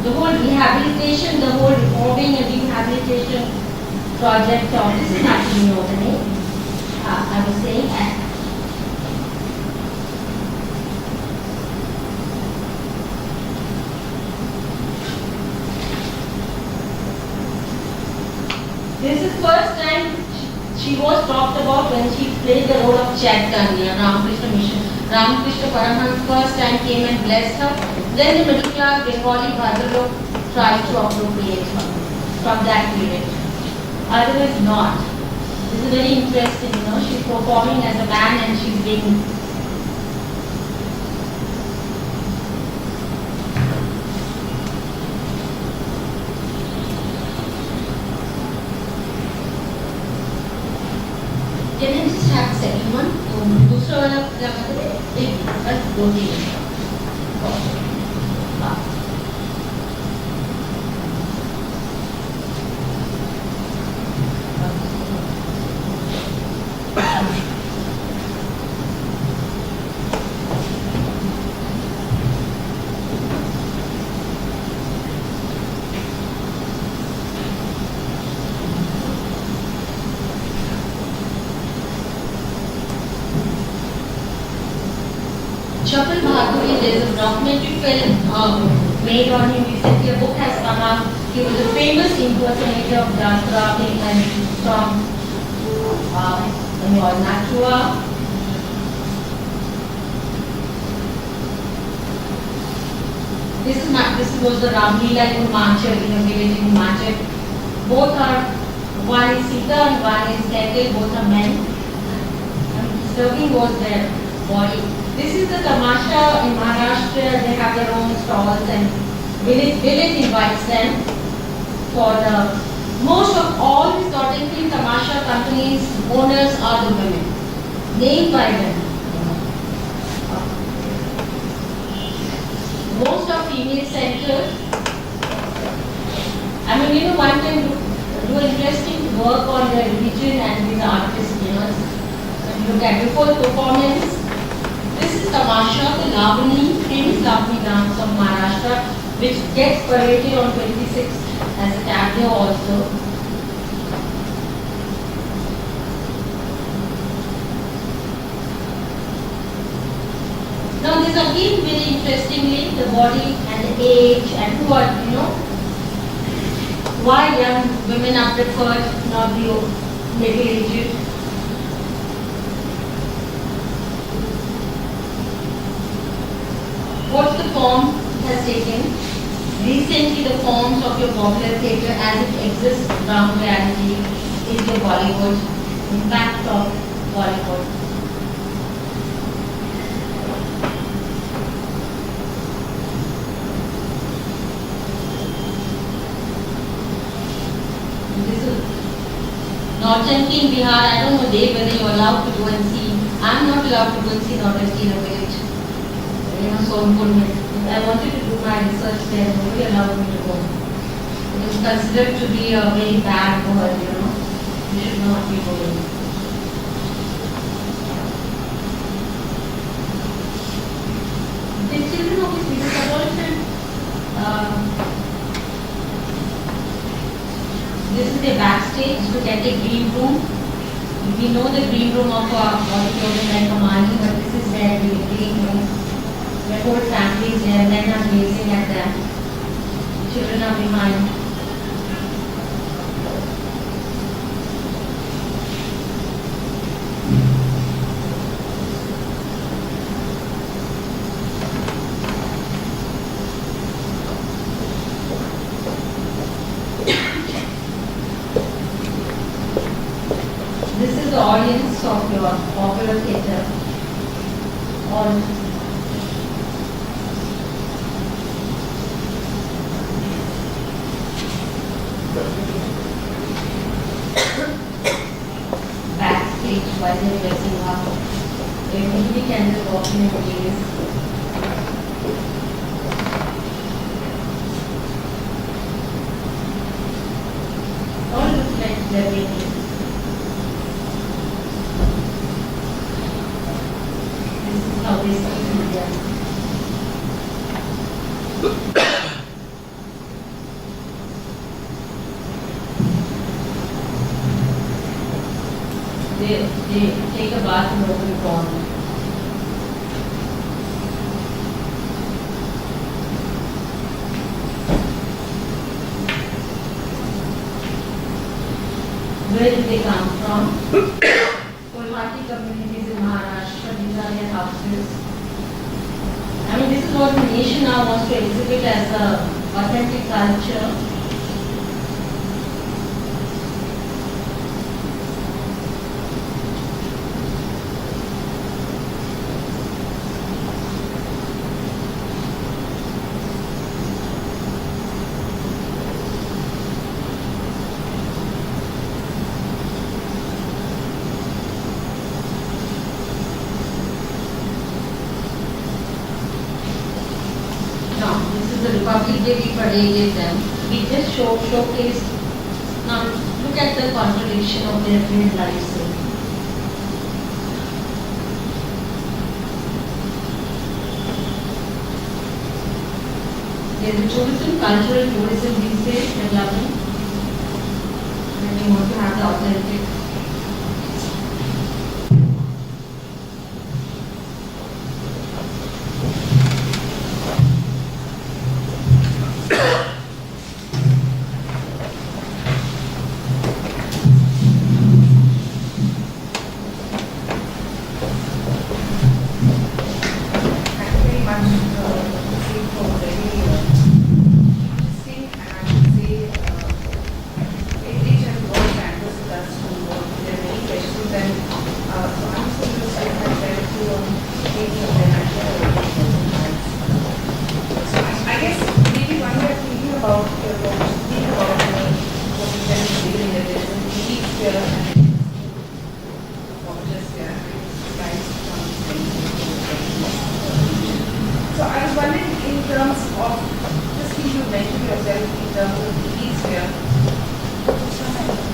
The whole rehabilitation, the whole reforming and rehabilitation project of this is actually Nodani, I was saying. This is first time she was talked about when she played the role of Chaitanya, Ramakrishna Mission. Ramakrishna Paramahansa first time came and blessed her. Then the middle class Bengali Bhadralok tried to appropriate her from that period. Otherwise not. This is very interesting, she's performing as a man and she's being Can I just have the second one? दूसरा वाला क्या कहते हैं? एक बस दो तीन Chapal Bhaduri, there is a documentary film made on him recently. A book has come out. He was a famous impersonator of Dasra from Natua. This was the Ramlila in Himachal, in a village in Himachal. Both are, one is Sita and one is Ketil, both are men. And serving was their body. This is the tamasha in Maharashtra. They have their own stalls and village invites them for the most of all these Tottenfield tamasha companies owners are the women named by them. Most are female centered. One can do interesting work on the religion and with the artists. Look at before the performance. This is Tamasha, the Lavani, famous Lavani dance of Maharashtra, which gets paraded on 26th as a tableau also. Now this again very interestingly, the body and the age and who are, why young women are preferred, not the middle-aged. What's the form it has taken? Recently the forms of your popular theatre as it exists ground reality is your Bollywood, impact of Bollywood. This is Nautanki in Bihar. I don't know Dave whether you're allowed to go and see. I'm not allowed to go and see Nautanki in a village. I wanted to do my research there, nobody allowed me to go. It is considered to be a very bad word, You should not be going. The children of these people are also this is the backstage to get a green room. We know the green room of our auditorium like Kamali, but this is where the green room. The whole family is there, men are gazing at them, children are behind. audience of your popular theatre or backstage while they're dressing up? Everybody can just walk in and gaze. All look like they're waiting. This is how they see India. They take a bath in open pond. Where did they come from? Kolhati communities in Maharashtra, these are their houses. I mean, this is what the nation now wants to exhibit as a authentic culture. The Republic Day we paraded them. We just showcase. Now look at the contradiction of their real lives. There is a tourism, cultural tourism these days developing, and we want to have the authentic. So I was wondering in terms of this thing you mentioned yourself in terms of the elite sphere,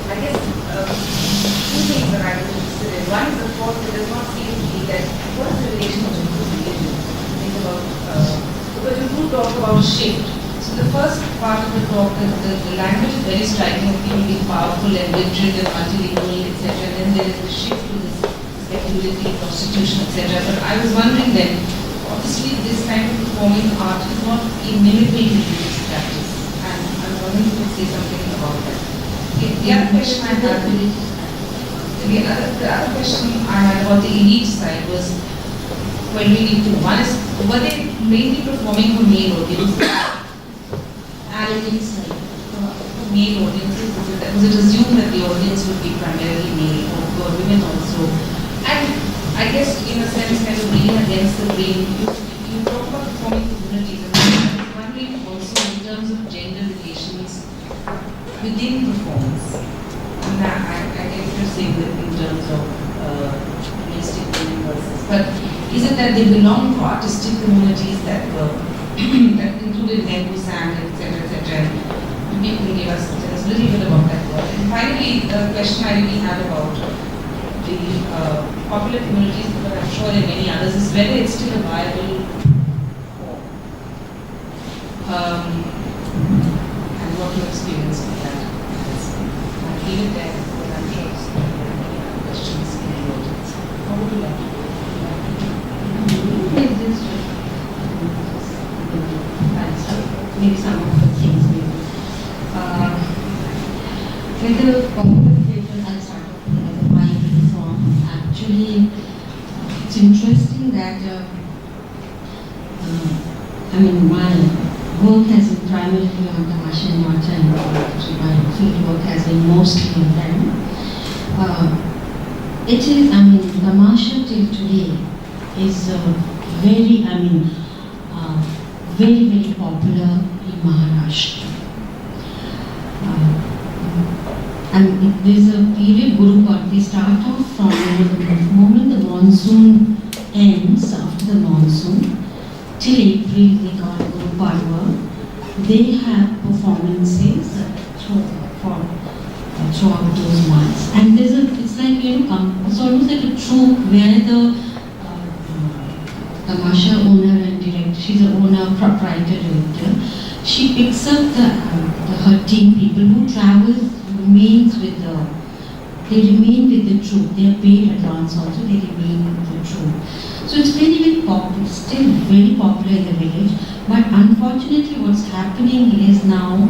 I guess two things that I was interested in. One is, of course, it does not seem to be that what is the relationship to religion? Think about because you do talk about shift. So the first part of the talk, the language is very striking of being really powerful and literate and multilingual, etc. Then there is the shift to this speculativity, prostitution, etc. But I was wondering then, obviously this kind of performing art is not a mimicry religious practice, and I'm wondering if you could say something about that. The other question I had, the other question I had about the elite side was, well, really two. One is, were they mainly performing for male audiences? And inside for male audiences, was it assumed that the audience would be primarily male, or for women also? And I guess in a sense kind of reading against the grain, you talk about performing communities, and I was wondering also in terms of gender relations within performance. And I guess you're saying that in terms of artistic women versus, but is it that they belong to artistic communities that were that included men who sang, etc., etc.? Maybe you can give us a little bit about that work. And finally, the question I really had about the popular communities, but I'm sure there are many others, is whether it's still a viable form. And what your experience with that is. I'll leave it there, but I'm sure there are many other questions in the audience. How would you like to do? Maybe some of the things maybe. With the popular theatre, I started with a binary form. Actually, it's interesting that I mean, my work has been primarily on Tamasha and Nacha, and my field work has been mostly on them. it is, I mean, Tamasha till today is very, I mean, very, very popular in Maharashtra. And there's a period, Guru Parva, they start off from the moment the monsoon ends, after the monsoon, till April they call Guru Parva. They have performances throughout those months. And there's a, it's like, it's almost like a troupe where the Tamasha owner and director, she's the owner, proprietor, director. She picks up her team people who travel, remains with they remain with the troupe. They are paid advance also, they remain with the troupe. So it's very, very popular, still very popular in the village. But unfortunately what's happening is now,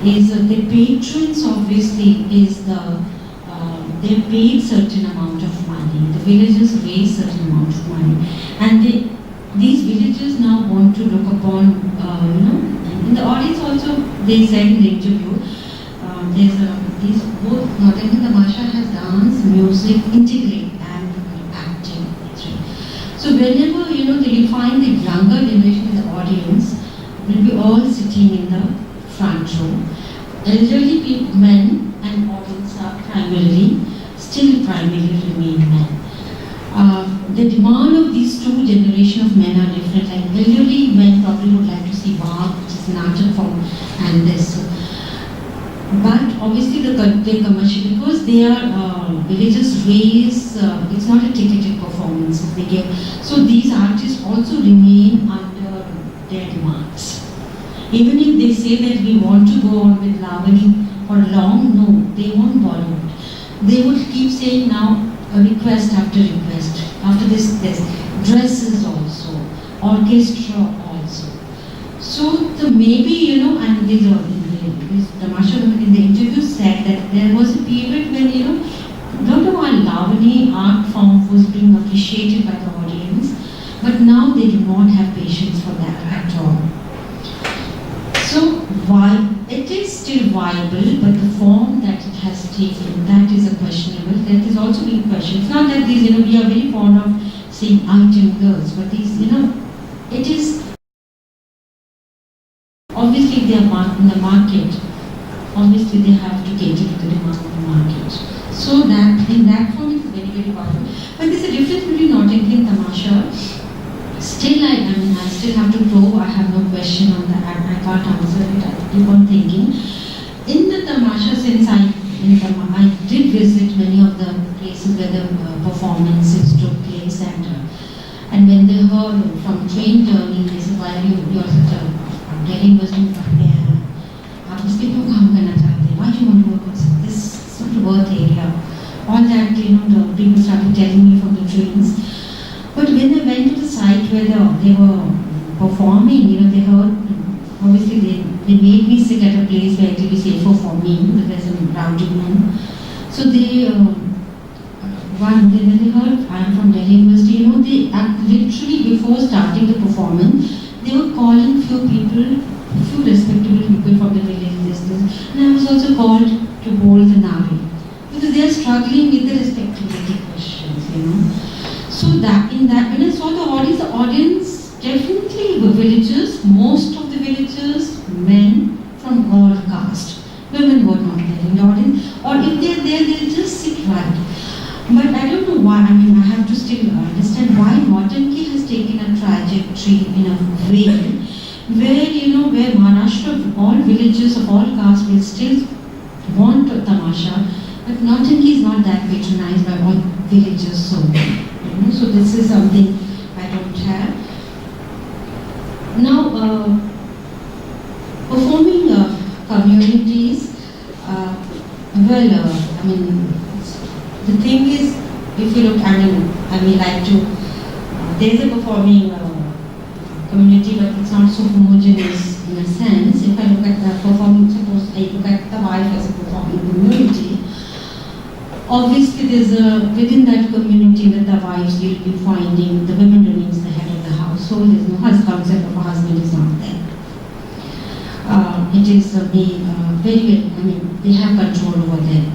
is the patrons obviously is they're paid certain amount of money. The villagers raise certain amount of money. And these villagers now want to look upon, in the audience also, they said in the interview, these both, not only Tamasha has dance, music, integrate and acting. So whenever, they find the younger generation in the audience, will be all sitting in the front row. Elderly people, men and audience are still primarily remain men. The demand of these two generations of men are different. Like elderly men probably would like to see Bach, which is an art form, and this. But obviously the commercial, because they are villages raise, it's not a ticketed performance they give. So these artists also remain under their demands. Even if they say that we want to go on with Lavani for long, no, they won't Bollywood. They would keep saying now request after request. After this, dresses also, orchestra also. So the maybe, and this Tamasha in the interview said that there was a period when, not only Lavani art form was being appreciated by the audience, but now they do not have patience for that at all. So why it is still viable, but the form that it has taken, that is a questionable. That is also being questioned. It's not that these, we are very fond of saying item girls, but these, it is obviously they are in the market. Obviously they have to cater to the demand of the market. So that in that form it is very, very viable. But there's a difference between Nautanki and Tamasha. Still, I still have to probe. I have no question on that. I can't answer it. I keep on thinking. In the Tamasha, since I did visit many of the places where the performances took place, and when they heard from train journey, they said, "Why are you are such a Delhi Muslim player? आप इसके क्यों काम करना चाहते हैं? Why do you want to work on this sort of work area?" All that, the people started telling me from the trains. But when I went to the site where they were performing, they heard, obviously they made me sit at a place where it will be safer for me, because there's a rowdy room. So when they heard I am from Delhi University, they literally before starting the performance, they were calling few respectable people from the village, and I was also called to hold the Navi, because they are struggling with the respectability questions, So that when I saw the audience definitely were villagers, most of the villagers, men from all caste. Women were not there in the audience, or if they're there, they'll just sit right. But I don't know why, I have to still understand why Nautanki has taken a trajectory in a way where, where Maharashtra, all villages of all castes will still want Tamasha, but Nautanki is not that patronized by all villagers so. So this is something I don't have. Now, performing communities, the thing is, if you look, like to, there's a performing community, but it's not so homogeneous in a sense. If I look at the performing, suppose I look at the wife as a performing community, obviously there's within that community with the wives, you'll be finding the women remains the head of the household. There's no concept of a husband is not there. It is very, they have control over there.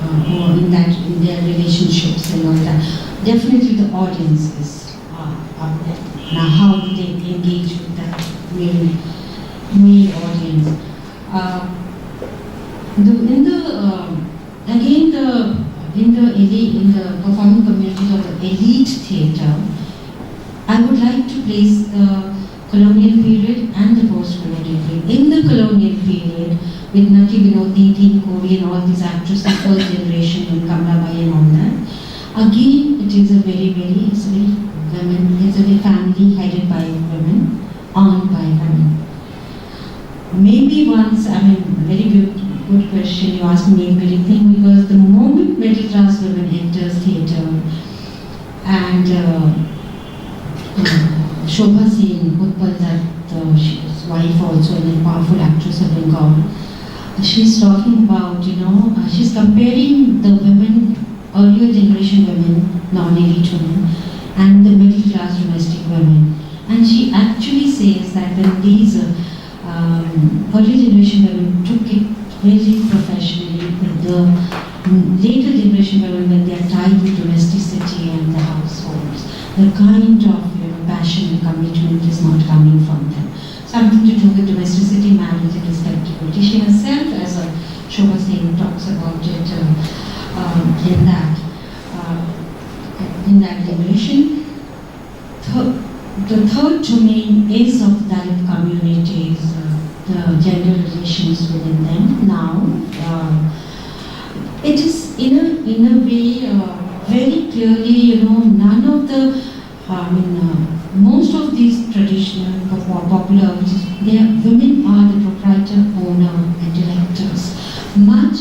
or in their relationships and all that. Definitely the audiences are up there. Now how do they engage with that male audience? In the performing communities of the elite theatre, I would like to place the colonial period and the post-colonial period. In the colonial period, with Nati Vinodini, Teen Kovi and all these actresses, first generation and Kamlabai and all that, again it is a very it's a very family headed by women, owned by women. Maybe once, very good question you asked me, very thing, because the moment middle class women enters theatre and Shobha Sen, Utpal, that his wife also and a powerful actress of Bengal, she's talking about, she's comparing the women, earlier generation women, non-elite women, and the middle class domestic women. And she actually says that when these early generation women took it very professionally, with the later generation women, when they are tied with domesticity and the households, the kind of passion and commitment is not coming from them. Something to do with domesticity, marriage, and respectability. She herself, as a Shobha Sen talks about it in that generation. The third domain is of Dalit communities, the gender relations within them. Now, it is in a way very clearly, none of the, most of these traditional popular, women are the proprietor, owner, and directors. Much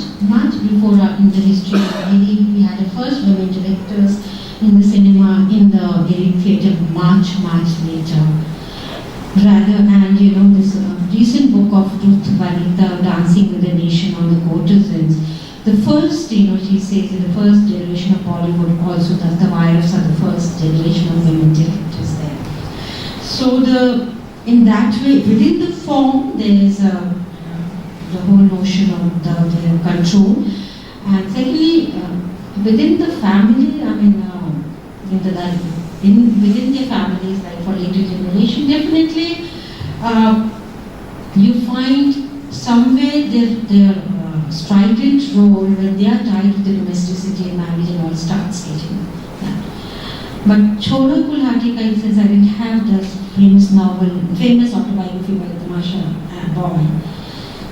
before in the history of Delhi, we had the first women directors in the cinema, in the elite theatre, much later. Rather, and this recent book of Ruth Valita, Dancing with the Nation on the Courtesans, the first, she says, in the first generation of Bollywood, also that the wives are the first generation of women directors there. So in that way, within the form, there is the whole notion of the control. And secondly, within the family, within their families, like for later generation, definitely you find somewhere their strident role when they are tied to the domesticity and marriage and all starts getting that. But Chora Kulhati, since I didn't have the famous autobiography by Tamasha Boy,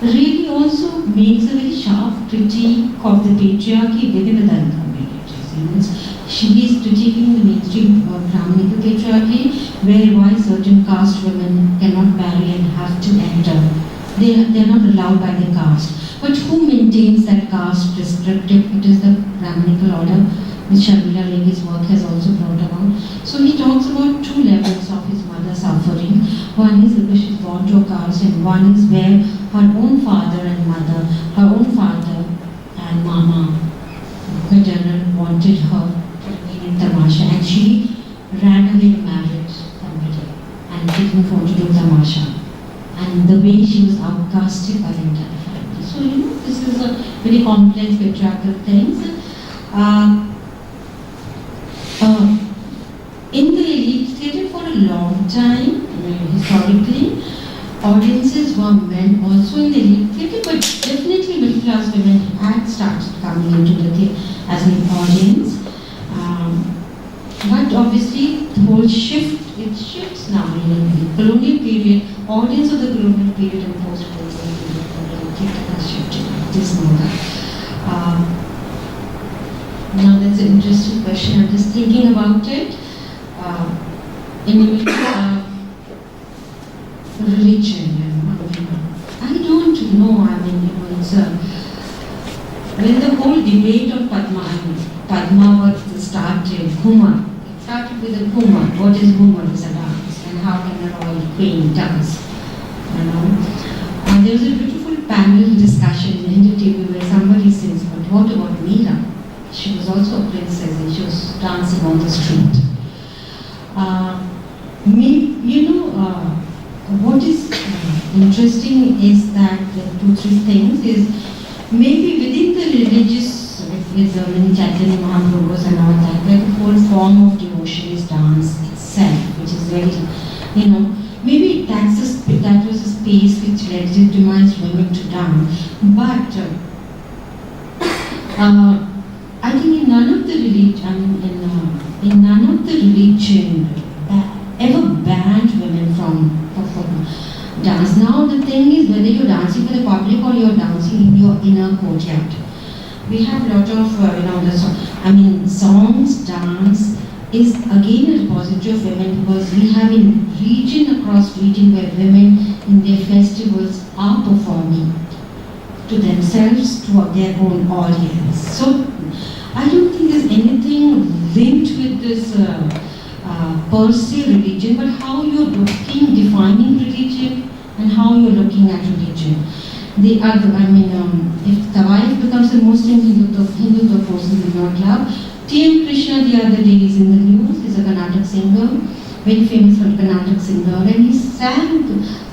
really also makes a very sharp critique of the patriarchy within the Dalit communities. She is critiquing the mainstream Brahminical patriarchy, why certain caste women cannot marry and have to enter. They are not allowed by the caste. But who maintains that caste prescriptive? It is the Brahminical order, which Sharmila Regi's work has also brought about. So he talks about two levels of his mother suffering. One is because she's born to a caste, and one is where her own father and mother, her own father and mama, maternal, wanted her to be in Tamasha, and she ran away and married somebody and didn't want to do Tamasha. And the way she was outcasted by the entire family. So, this is a very complex patriarchal thing. In the elite theatre for a long time, historically, audiences were men also in the elite theatre, but definitely middle class women had started coming into the theatre as an audience. But obviously, the whole it shifts now in the colonial period, audience of the colonial period and post-colonial period, theatre has shifted. This know that. Now that's an interesting question. I'm just thinking about it. Religion, I don't know. It's when the whole debate of Padma was started, Humor. It started with a Humor. What is Humor? It's a dance, and how can a royal queen dance? There was a beautiful panel discussion in the TV where somebody says, "But what about Meera? She was also a princess and she was dancing on the street." What is interesting is that the two, three things is maybe within the religious with many Chaitanya Mahaprabhus and all that, where the whole form of devotion is dance itself, which is very, maybe that was a space which legitimized women to dance. But I think in none of the religion ever banned women from performing dance. Now the thing is whether you're dancing for the public or you're dancing in your inner courtyard. We have a lot of, songs, dance is again a repository of women, because we have in region across region where women in their festivals are performing to themselves, to their own audience. So I don't think there's anything linked with this per se religion, but how you're defining religion and how you're looking at religion. If Tawai becomes the most Hindu force in the North Club, T.M. Krishna the other day is in the news. He's a Carnatic singer, very famous Carnatic singer, and he sang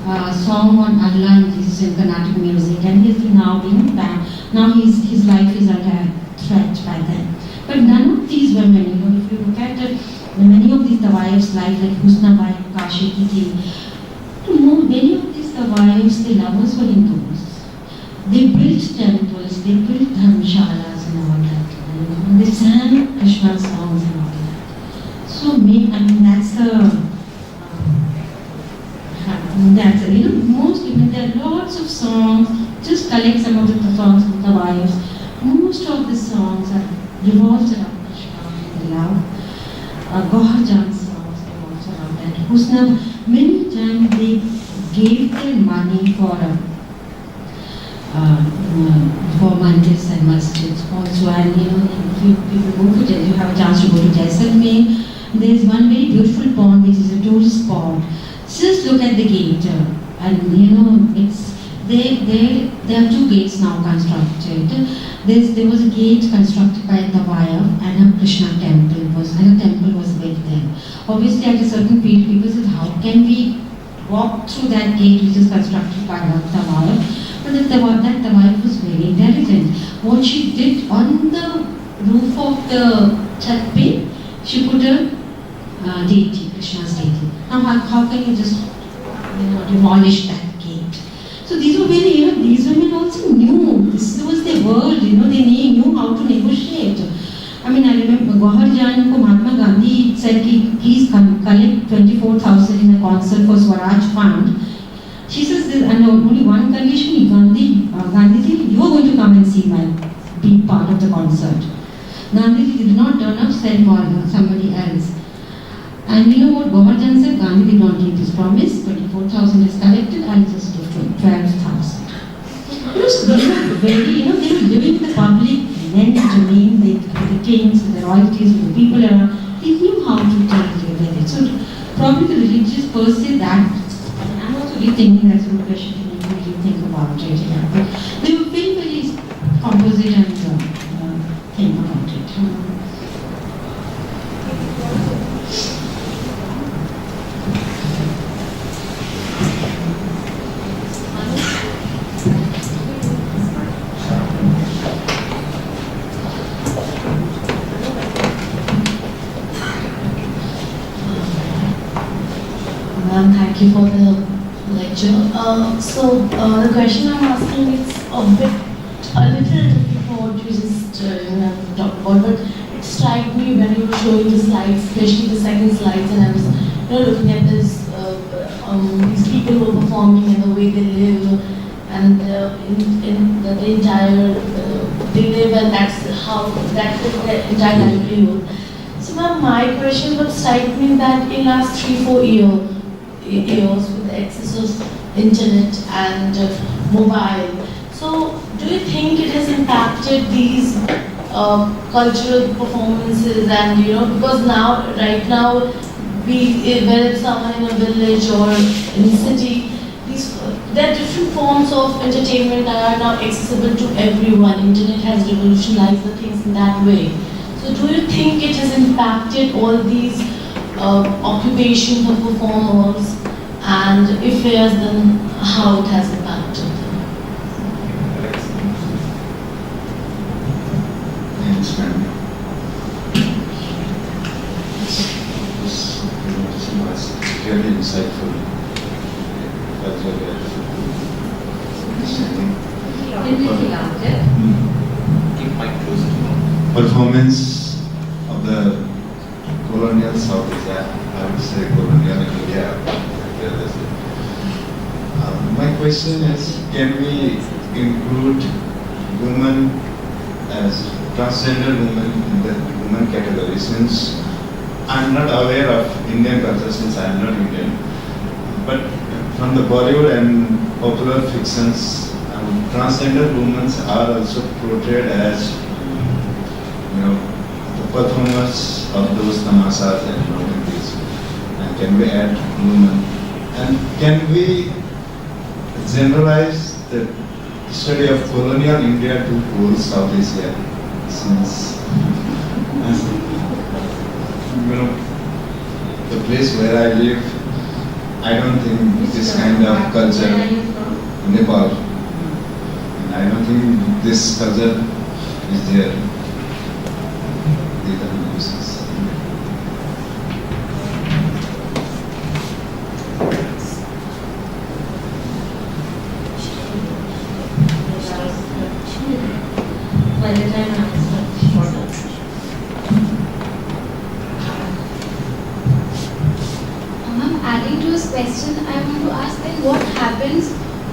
a song on Allah and Jesus in Carnatic music, and he's now being banned. Now his life is under threat by them. But none of these women, if you look at many of these Tawai's life, like Husnabai, Kashi Kiti, many of these Tawai's, the lovers were Hindus. They built temples, they built dharmashalas and all that. And they sang Krishna songs and all that. So, most women, there are lots of songs. Just collect some of the songs from the wives. Most of the songs are revolved around Krishna and love. Goharjan songs revolved around that. Husna, many times they gave their money for mandirs and masjids also. And if you go to you have a chance to go to Jaisalmer, there is one very beautiful pond which is a tourist pond. Just look at the gate, and it's there are two gates now constructed. There was a gate constructed by Tawaya, and a Krishna temple was built there. Obviously, at a certain period, people said, how can we walk through that gate which is constructed by Tawaya? But that Tawaya was very intelligent. What she did on the roof of the chatpe, she put a deity, Krishna's deity. Now, how can you just demolish that gate? So these were very, these women also knew, this was their world, they knew how to negotiate. I remember Goharjan ko Mahatma Gandhi said, please collect 24,000 in a concert for Swaraj Fund. She says, and only one condition, Gandhiji, you are going to come and be part of the concert. Gandhiji did not turn up, said somebody else. And you know what Goharjan said? Gandhi did not keep his promise. 24,000 is collected, I'll just give 12,000. They were very, they were living the public domain, with the kings, with the royalties, with the people around. They knew how to deal with it. So probably the religious per se, that, I'm also rethinking, that's a good question to me, what do you think about it? Yeah. But they were very, very composite and think about it. Thank you for the lecture. The question I'm asking is a little different from what you just talked about, but it struck me when you were showing the slides, especially the second slides, and I was looking at this, these people who are performing and the way they live, and in the entire they live, and that's the entire livelihood. So my question would strike me that in last 3-4 years with the access of internet and mobile, so do you think it has impacted these cultural performances? And because right now, whether it's someone in a village or in a city, there are different forms of entertainment that are now accessible to everyone. Internet has revolutionized the things in that way. So do you think it has impacted all these occupations of performers? And if yes, then how it has impacted them? understand. This was really insightful. That's very helpful. Understanding. Keep mic close to you. Performance of the colonial South Asia, I would say colonial India. My question is, can we include women as transgender women in the women category? Since I'm not aware of Indian culture, since I'm not Indian, but from the Bollywood and popular fictions, transgender women are also portrayed as, the performers of those tamashas and movies. And can we add women? And can we generalize the study of colonial India to whole South Asia? Since, the place where I live, I don't think this kind of culture, Nepal, and I don't think this culture is there. These are the uses. By the time I answer, Ma'am, adding to his question, I want to ask then what happens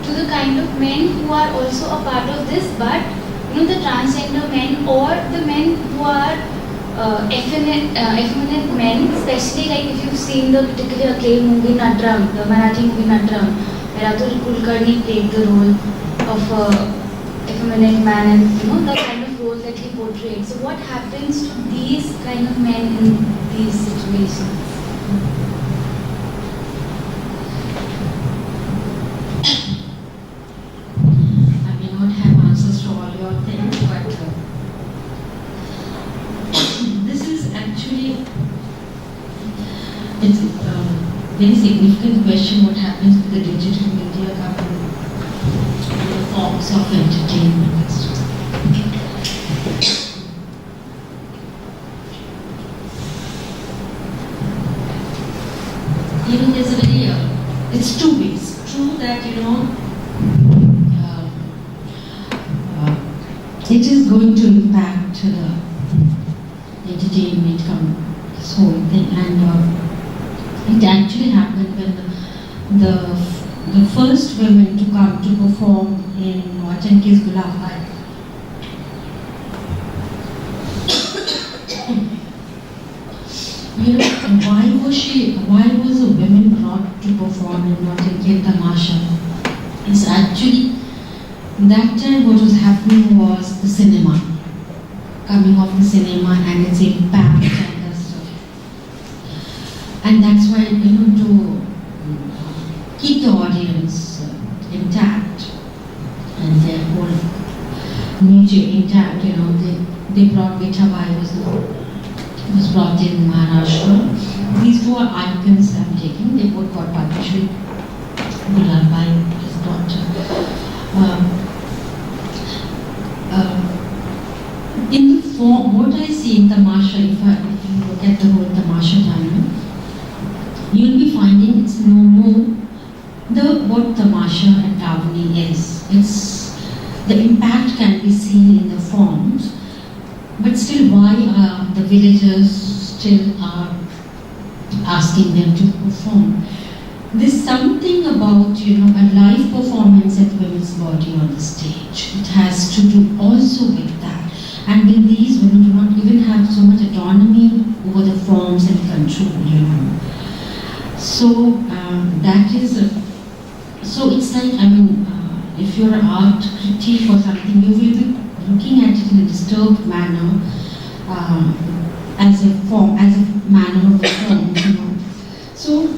to the kind of men who are also a part of this, but the transgender men or the men who are effeminate men, especially like if you've seen the particular acclaimed movie Natram, the Marathi movie Natram, where Atul Kulkarni played the role of a effeminate man and the kind of role that he portrayed. So what happens to these kind of men in these situations? I may not have answers to all your things, but this is actually it's a very significant question. What happens with the digital media coming in the forms of entertainment? Even there's a very it's two ways. True that it is going to impact entertainment, this whole thing, and it actually happened when the first women to come to perform in Watanki's Gulab Bhai. Why was a woman brought to perform in Watanki Tamasha? It's actually that time what was happening was the cinema, coming off the cinema and its impact and the stuff. And that's why, to keep the audience intact and their whole nature intact, they brought Vithabai was brought in Maharashtra. These two are icons I'm taking. They both got Padmashri. Gulabbai has got in the form, what I see in Tamasha, if you look at the whole Tamasha diamond, you'll be finding it's no more what Tamasha and Tavani is. It's the impact can be seen in the forms, but still why the villagers still are asking them to perform. There's something about, a live performance at women's body on the stage. It has to do also with that. And with these women do not even have so much autonomy over the forms and control, So that is, so it's like, if you're an art critique or something, you will be looking at it in a disturbed manner, as a manner of the form, So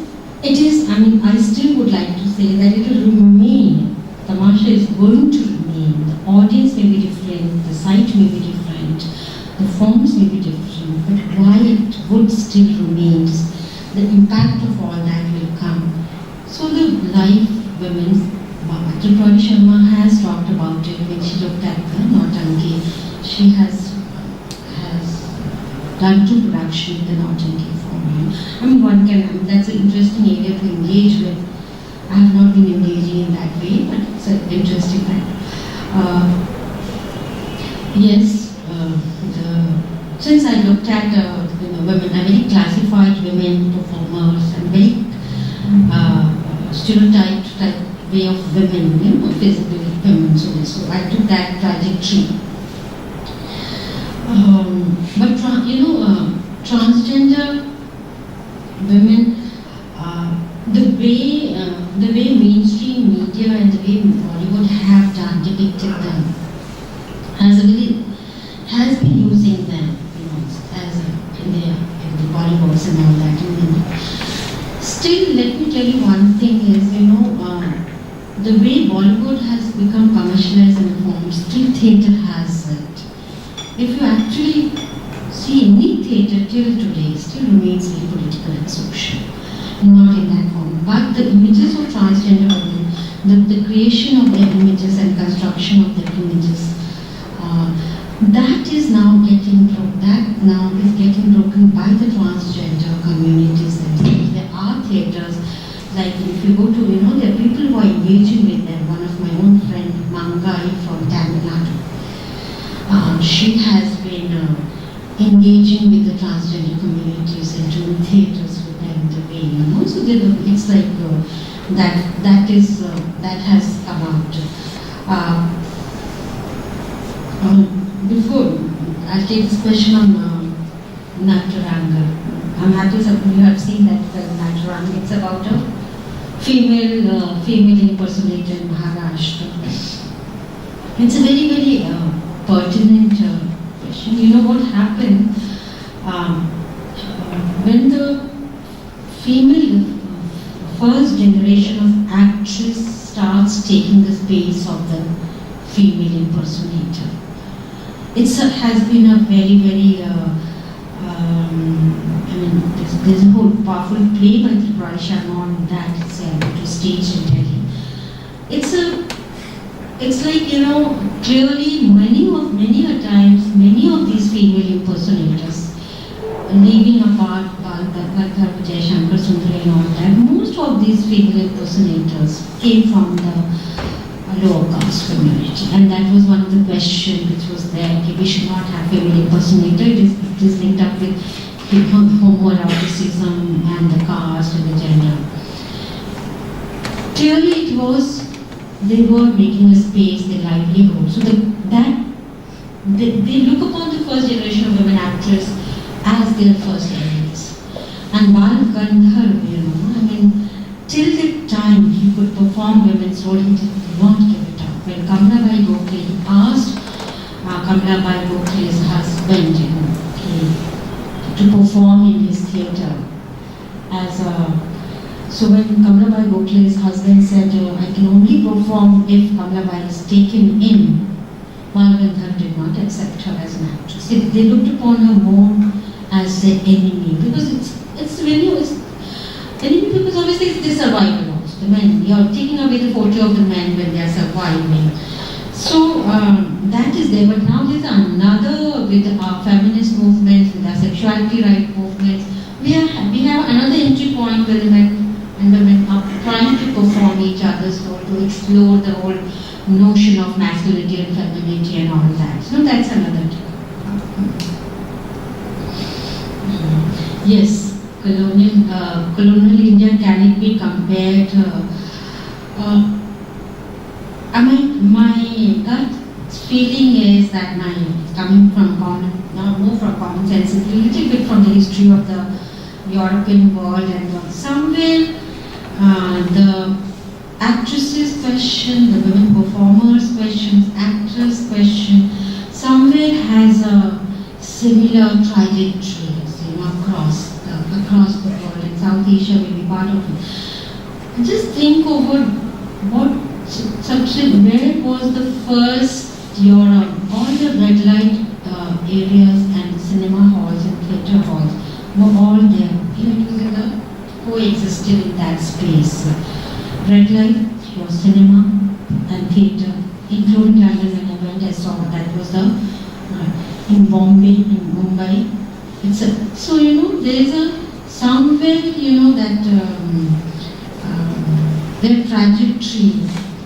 it is, I still would like to say that it will remain, Tamasha is going to remain, the audience may be different, the site may be different, the forms may be different, but why it would still remain, the impact of all that will come. So the live women, Tripurari Sharma has talked about it when she looked at the Nautanki. She has done to production in the non-gentle form. I mean, one can, that's an interesting area to engage with. I have not been engaging in that way, but it's an interesting kind. Yes, since I looked at women, I very classified women performers and very stereotyped type way of women, physically women, so I took that trajectory. But transgender women, the way mainstream media and the way Bollywood have depicted them has been using them, as in the Bollywoods and all that. Still, let me tell you one thing is, the way Bollywood has become commercialized and formed, still theatre has it. If you actually see any theatre till today, still remains very political and social, not in that form. But the images of transgender women, the creation of their images and construction of their images, that is now getting broken by the transgender communities themselves. There are theatres, like if you go to, there are people who are engaging with them. One of my own friend, Mangai from Tamil Nadu, she has been engaging with the transgender communities and doing theatres with them the way, So it's like that has come out. Before, I'll take this question on Nataranga. I'm happy you have seen that film Nataranga. It's about a female impersonator in Maharashtra. It's a very, very pertinent question. You know what happened when the female first generation of actress starts taking the space of the female impersonator. It has been a very, very, there's a whole powerful play by Tripura Sharma on that itself, it was staged in Delhi. It's like, clearly many a times, many of these female impersonators, leaving apart Balkar, Vijay Shankar Sundari and all that, most of these female impersonators came from the lower caste community, and that was one of the questions which was there. Okay, we should not have female impersonator. It is linked up with homoeroticism and the caste and the gender. Clearly, they were making a space, their livelihood. So they look upon the first generation of women actors as their first enemies. And Bal Gandharv, till the time he could perform women's role, he did not give it up. When Kamlabai Gokhale, he asked Kamlabai Gokhale's husband, to perform in his theatre so when Kamlabai Gokhale's husband said, I can only perform if Kamlabai is taken in, Bal Gandharv did not accept her as an actress. They looked upon her more as their enemy, because enemy, because obviously it's the survival also. The men, you're taking away the photo of the men when they are surviving. So that is there. But now there's another, with our feminist movements, with our sexuality right movements, we have another entry point where the men and women are trying to perform each other's role, to explore the whole notion of masculinity and femininity and all that. So that's another topic. Yes. Colonial India, can it be compared? My gut feeling is that coming from more from common sense, a little bit from the history of the European world, and somewhere the actresses' question, the women performers' questions, actors' question, somewhere has a similar trajectory, across the world, and South Asia will be part of it. Just think over where was the first Europe, all the red light areas and cinema halls and theatre halls were all there. Coexisted in that space. Red light, your cinema and theatre, including London when I went, I saw that was in Bombay, in Mumbai. So there is a somewhere that their trajectory,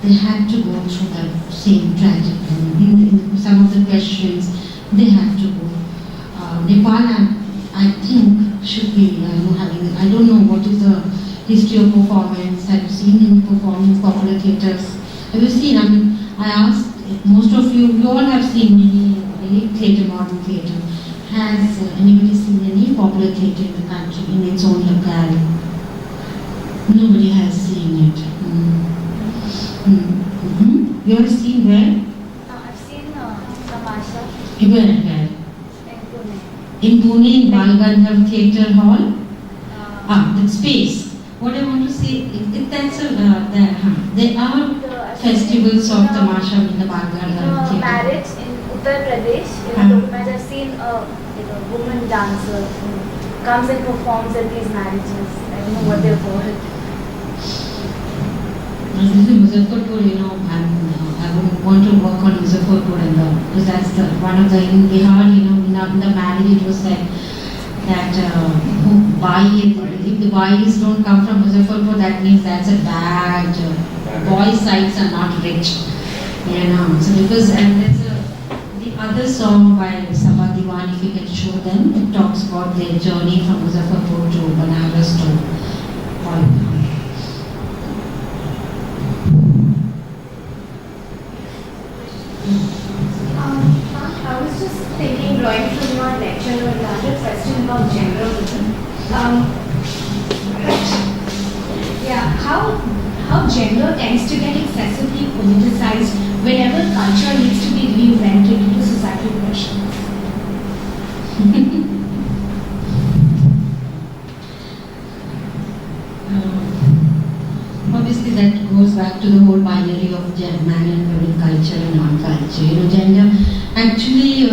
they had to go through that same trajectory. In some of the questions, they had to go. Nepal, I think, should be having. I don't know what is the history of performance. Have you seen him perform in popular theatres? Have you seen? I mean, I asked most of you all have seen any theatre, modern theatre. Has anybody seen any popular theatre in the country in its own locale? Nobody has seen it. You have seen where? I've seen Tamasha Where? in Pune. In Pune, in Balgandhar Theatre Hall? Uh, The space. What I want to say, there are festivals of Tamasha in the Balgandhar Theatre. Marriage in Uttar Pradesh, in Document, I've seen a woman dancer who comes and performs at these marriages. I don't know what they're called. This is Muzaffarpur, I would want to work on Muzaffarpur and because that's one of the, in Bihar, in the marriage it was said that if the boys don't come from Muzaffarpur, that means that's a bad, boys' sides are not rich, so because, and there's the other song by Sabha Diwan, if you can show them, it talks about their journey from Muzaffarpur to Banaras to Kolkata. I was just thinking, drawing from your lecture, a larger question about genderism. How gender tends to get excessively politicized whenever culture needs to be reinvented due to societal pressures. Obviously, that goes back to the whole binary of man and women, culture and non-culture. Gender actually,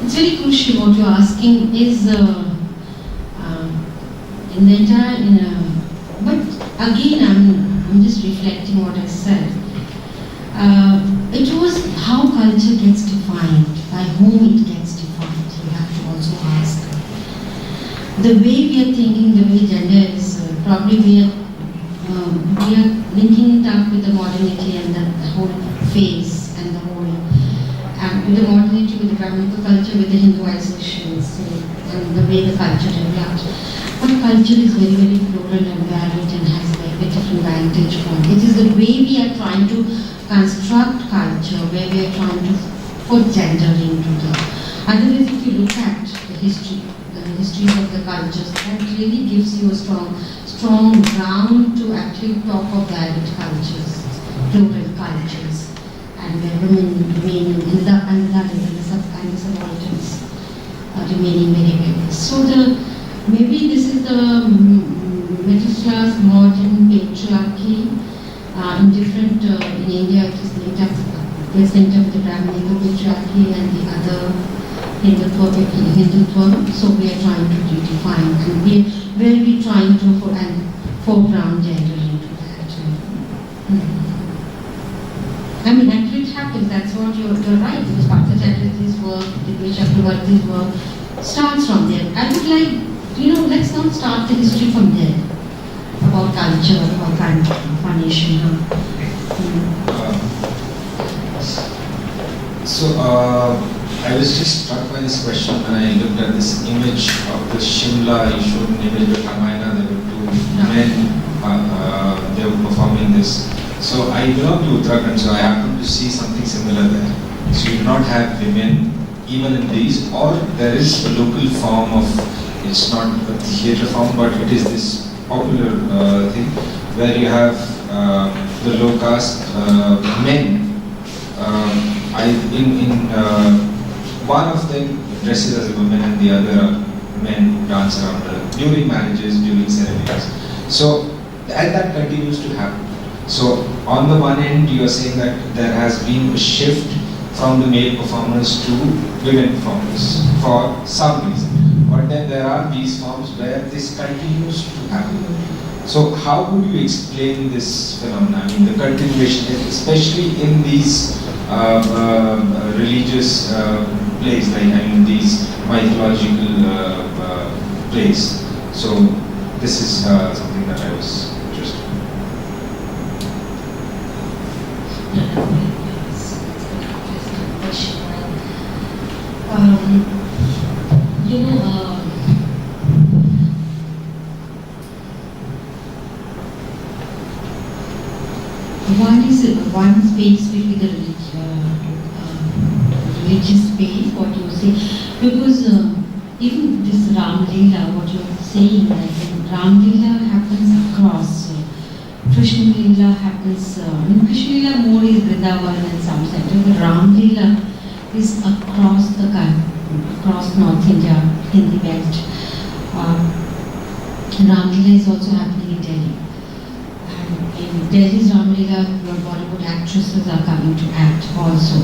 it's very crucial. What you're asking is in the entire. But again, I'm just reflecting what I said. It was how culture gets defined, by whom it gets defined. You have to also ask. The way we are thinking, the way gender is, probably we are linking it up with the modernity and the whole phase and the whole, and with the modernity, with the Brahminical culture, with the Hinduization, and the way the culture developed. But culture is very, very plural and varied and has a very different vantage point. It is the way we are trying to construct culture, where we are trying to put gender into the. Otherwise, if you look at the histories of the cultures, that really gives you a strong ground to actually talk of varied cultures, plural cultures, and where women remain in the subalterns remaining very, very. So maybe this is the middle class modern patriarchy in different, in India it is linked up with the Brahminical patriarchy and the other Hindutva. So we are trying to redefine and where we are trying to foreground gender into that. I mean, actually it happens, that's what you're right, because Partha Chatterjee's work, Divya Chakravarti's work starts from there. I would like, let's not start the history from there, about culture, about our nation. I was just struck by this question when I looked at this image of the Shimla. You showed an image of Ramayana. There were two men. They were performing this. So I belong to Uttarakhand, so I happened to see something similar there. So you do not have women even in these, or there is a local form of. It's not a theatre form, but it is this popular thing where you have the low caste men. One of them dresses as a woman and the other men dance around her during marriages, during ceremonies. So, and that continues to happen. So, on the one end, you are saying that there has been a shift from the male performers to women performers for some reason. But then there are these forms where this continues to happen. So, how would you explain this phenomenon? I mean, the continuation, especially in these religious plays, like I mean these mythological plays. So this is something that I was interested in. You know, one space will be the religious space, what you say, because even this Ram Leela, what you are saying, like Ram Leela happens across. Krishna Leela happens, Krishna Leela more is Vrindavan and some center, but Ram Leela is across the country, across North India, in the West. Ram Leela is also happening in Delhi. And in Delhi's Ram Leela, Bollywood actresses are coming to act also.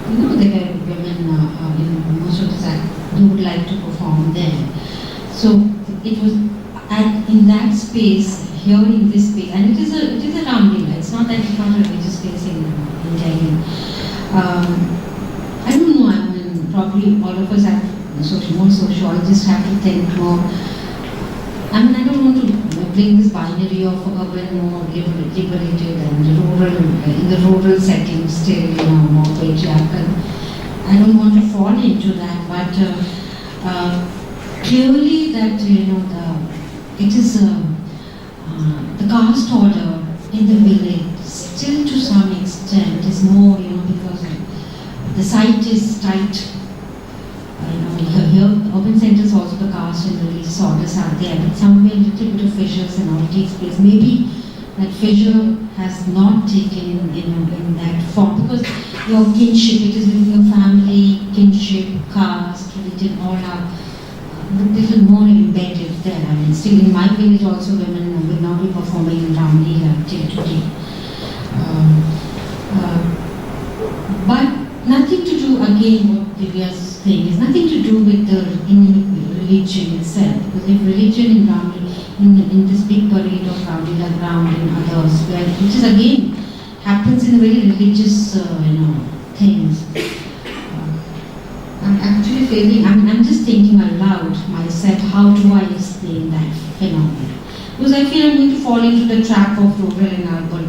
You know, there were women in most of the time who would like to perform there. So it was in that space, here in this space, and it is a Ram Leela. It's not that it's not a religious space in Delhi. I don't know. I mean, probably all of us have more sociologists have to think more. I mean, I don't want to bring this binary of urban more liberated and rural, in the rural setting still, more patriarchal. I don't want to fall into that, but clearly that, it is the caste order in the village still to some extent is more, because the site is tight. Here, urban centers also the caste and religious orders are there, but somewhere a little bit of fissures and all takes place. Maybe that fissure has not taken in that form, because your kinship, it is with your family, kinship, caste, religion, all are a little more embedded there. I mean, still in my village also women will not be performing in Ram Leela till today. But nothing to do, again, what Divya's saying is nothing to do with the religion itself. Because if religion in Ram in this big parade of Ram Leela ground and others, which is again happens in very religious, things. I'm actually feeling, I'm just thinking aloud myself, how do I explain that phenomenon? Because I feel I'm going to fall into the trap of rural and urban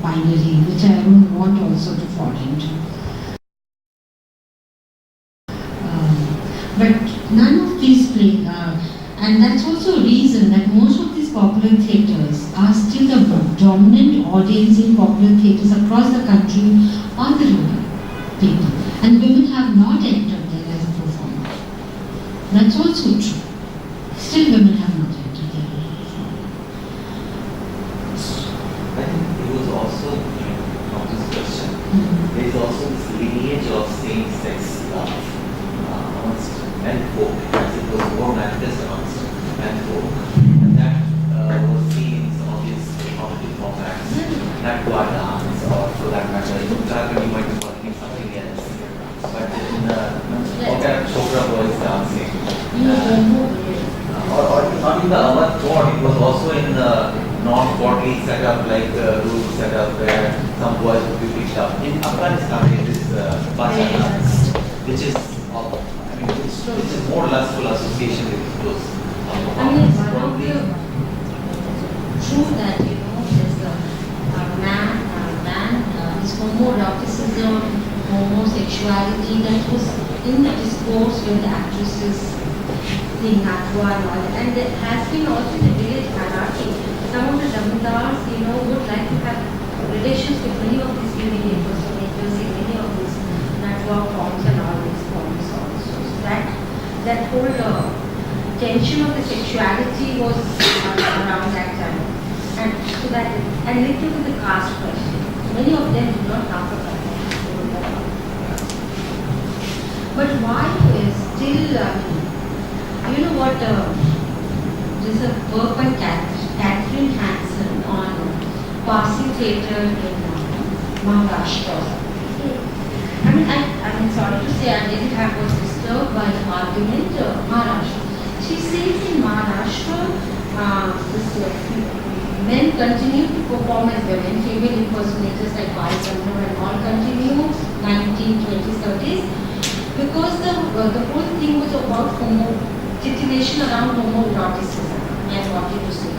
binary, which I don't want also to fall into. But none of these play, and that's also a reason that most of these popular theatres are still the dominant audience in popular theatres across the country are the rural people. And women have not entered there as a performer. That's also true. Still women have not entered there as a performer. I think it was also, from this question, there is also this lineage of same-sex love amongst men folk, as it was more manifest amongst men folk. And that was seen in some of these comedy formats, Natwa dance, or for that matter, in Uttarakhand you might be calling it something else. But in what kind of Chopra boys dancing, or not in the Awadh court, it was also in non-courtly setup, like rules setup where some boys would be picked up. In Afghanistan, it is Bacha dance, which is which is more lustful association with those. I mean, one of the true that there's a man is homoeroticism, homosexuality that was in the discourse when the actresses sing Natwa and all that, and there has been also in the village hierarchy. Some of the Zamindars, would like to have relations with many of these women impersonators in many of these Natwa forms and all these forms also. So that whole tension of the sexuality was around that time, and so that and linked to the caste question. Many of them did not come from that. But why is still, you know what? There's a work by Catherine Hansen on Parsi theatre in Maharashtra. I mean, sorry to say, I didn't have was disturbed by the argument Maharashtra. She says in Maharashtra, this men continue to perform as women, female impersonators like Balachander and all continue 1920s, 30s, because the whole thing was about titillation around homoeroticism, I wanted to say.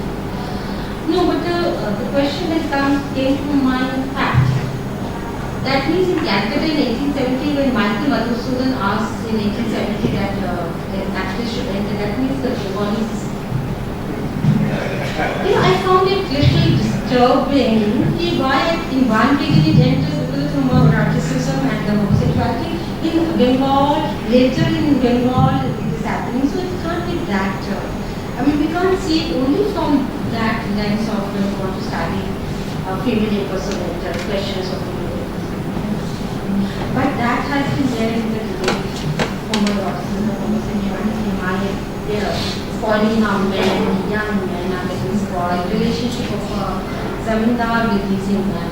No, but the question that came to mind fact. That means in Calcutta in 1870, when Michael Madhusudan asked in 1870 that an actress should enter, that means the body is. I found it little disturbing. Why in one degree it enters because of homoeroticism and the homosexuality. In Bengal, later in Bengal it is happening, so it can't be that. We can't see it only from that lens of when we want to study female impersonators, questions of female. But that has been there in the debate, homoeroticism, homosexuality, spoiling our men, young men are getting spoiled, relationship of a zamindar with his man,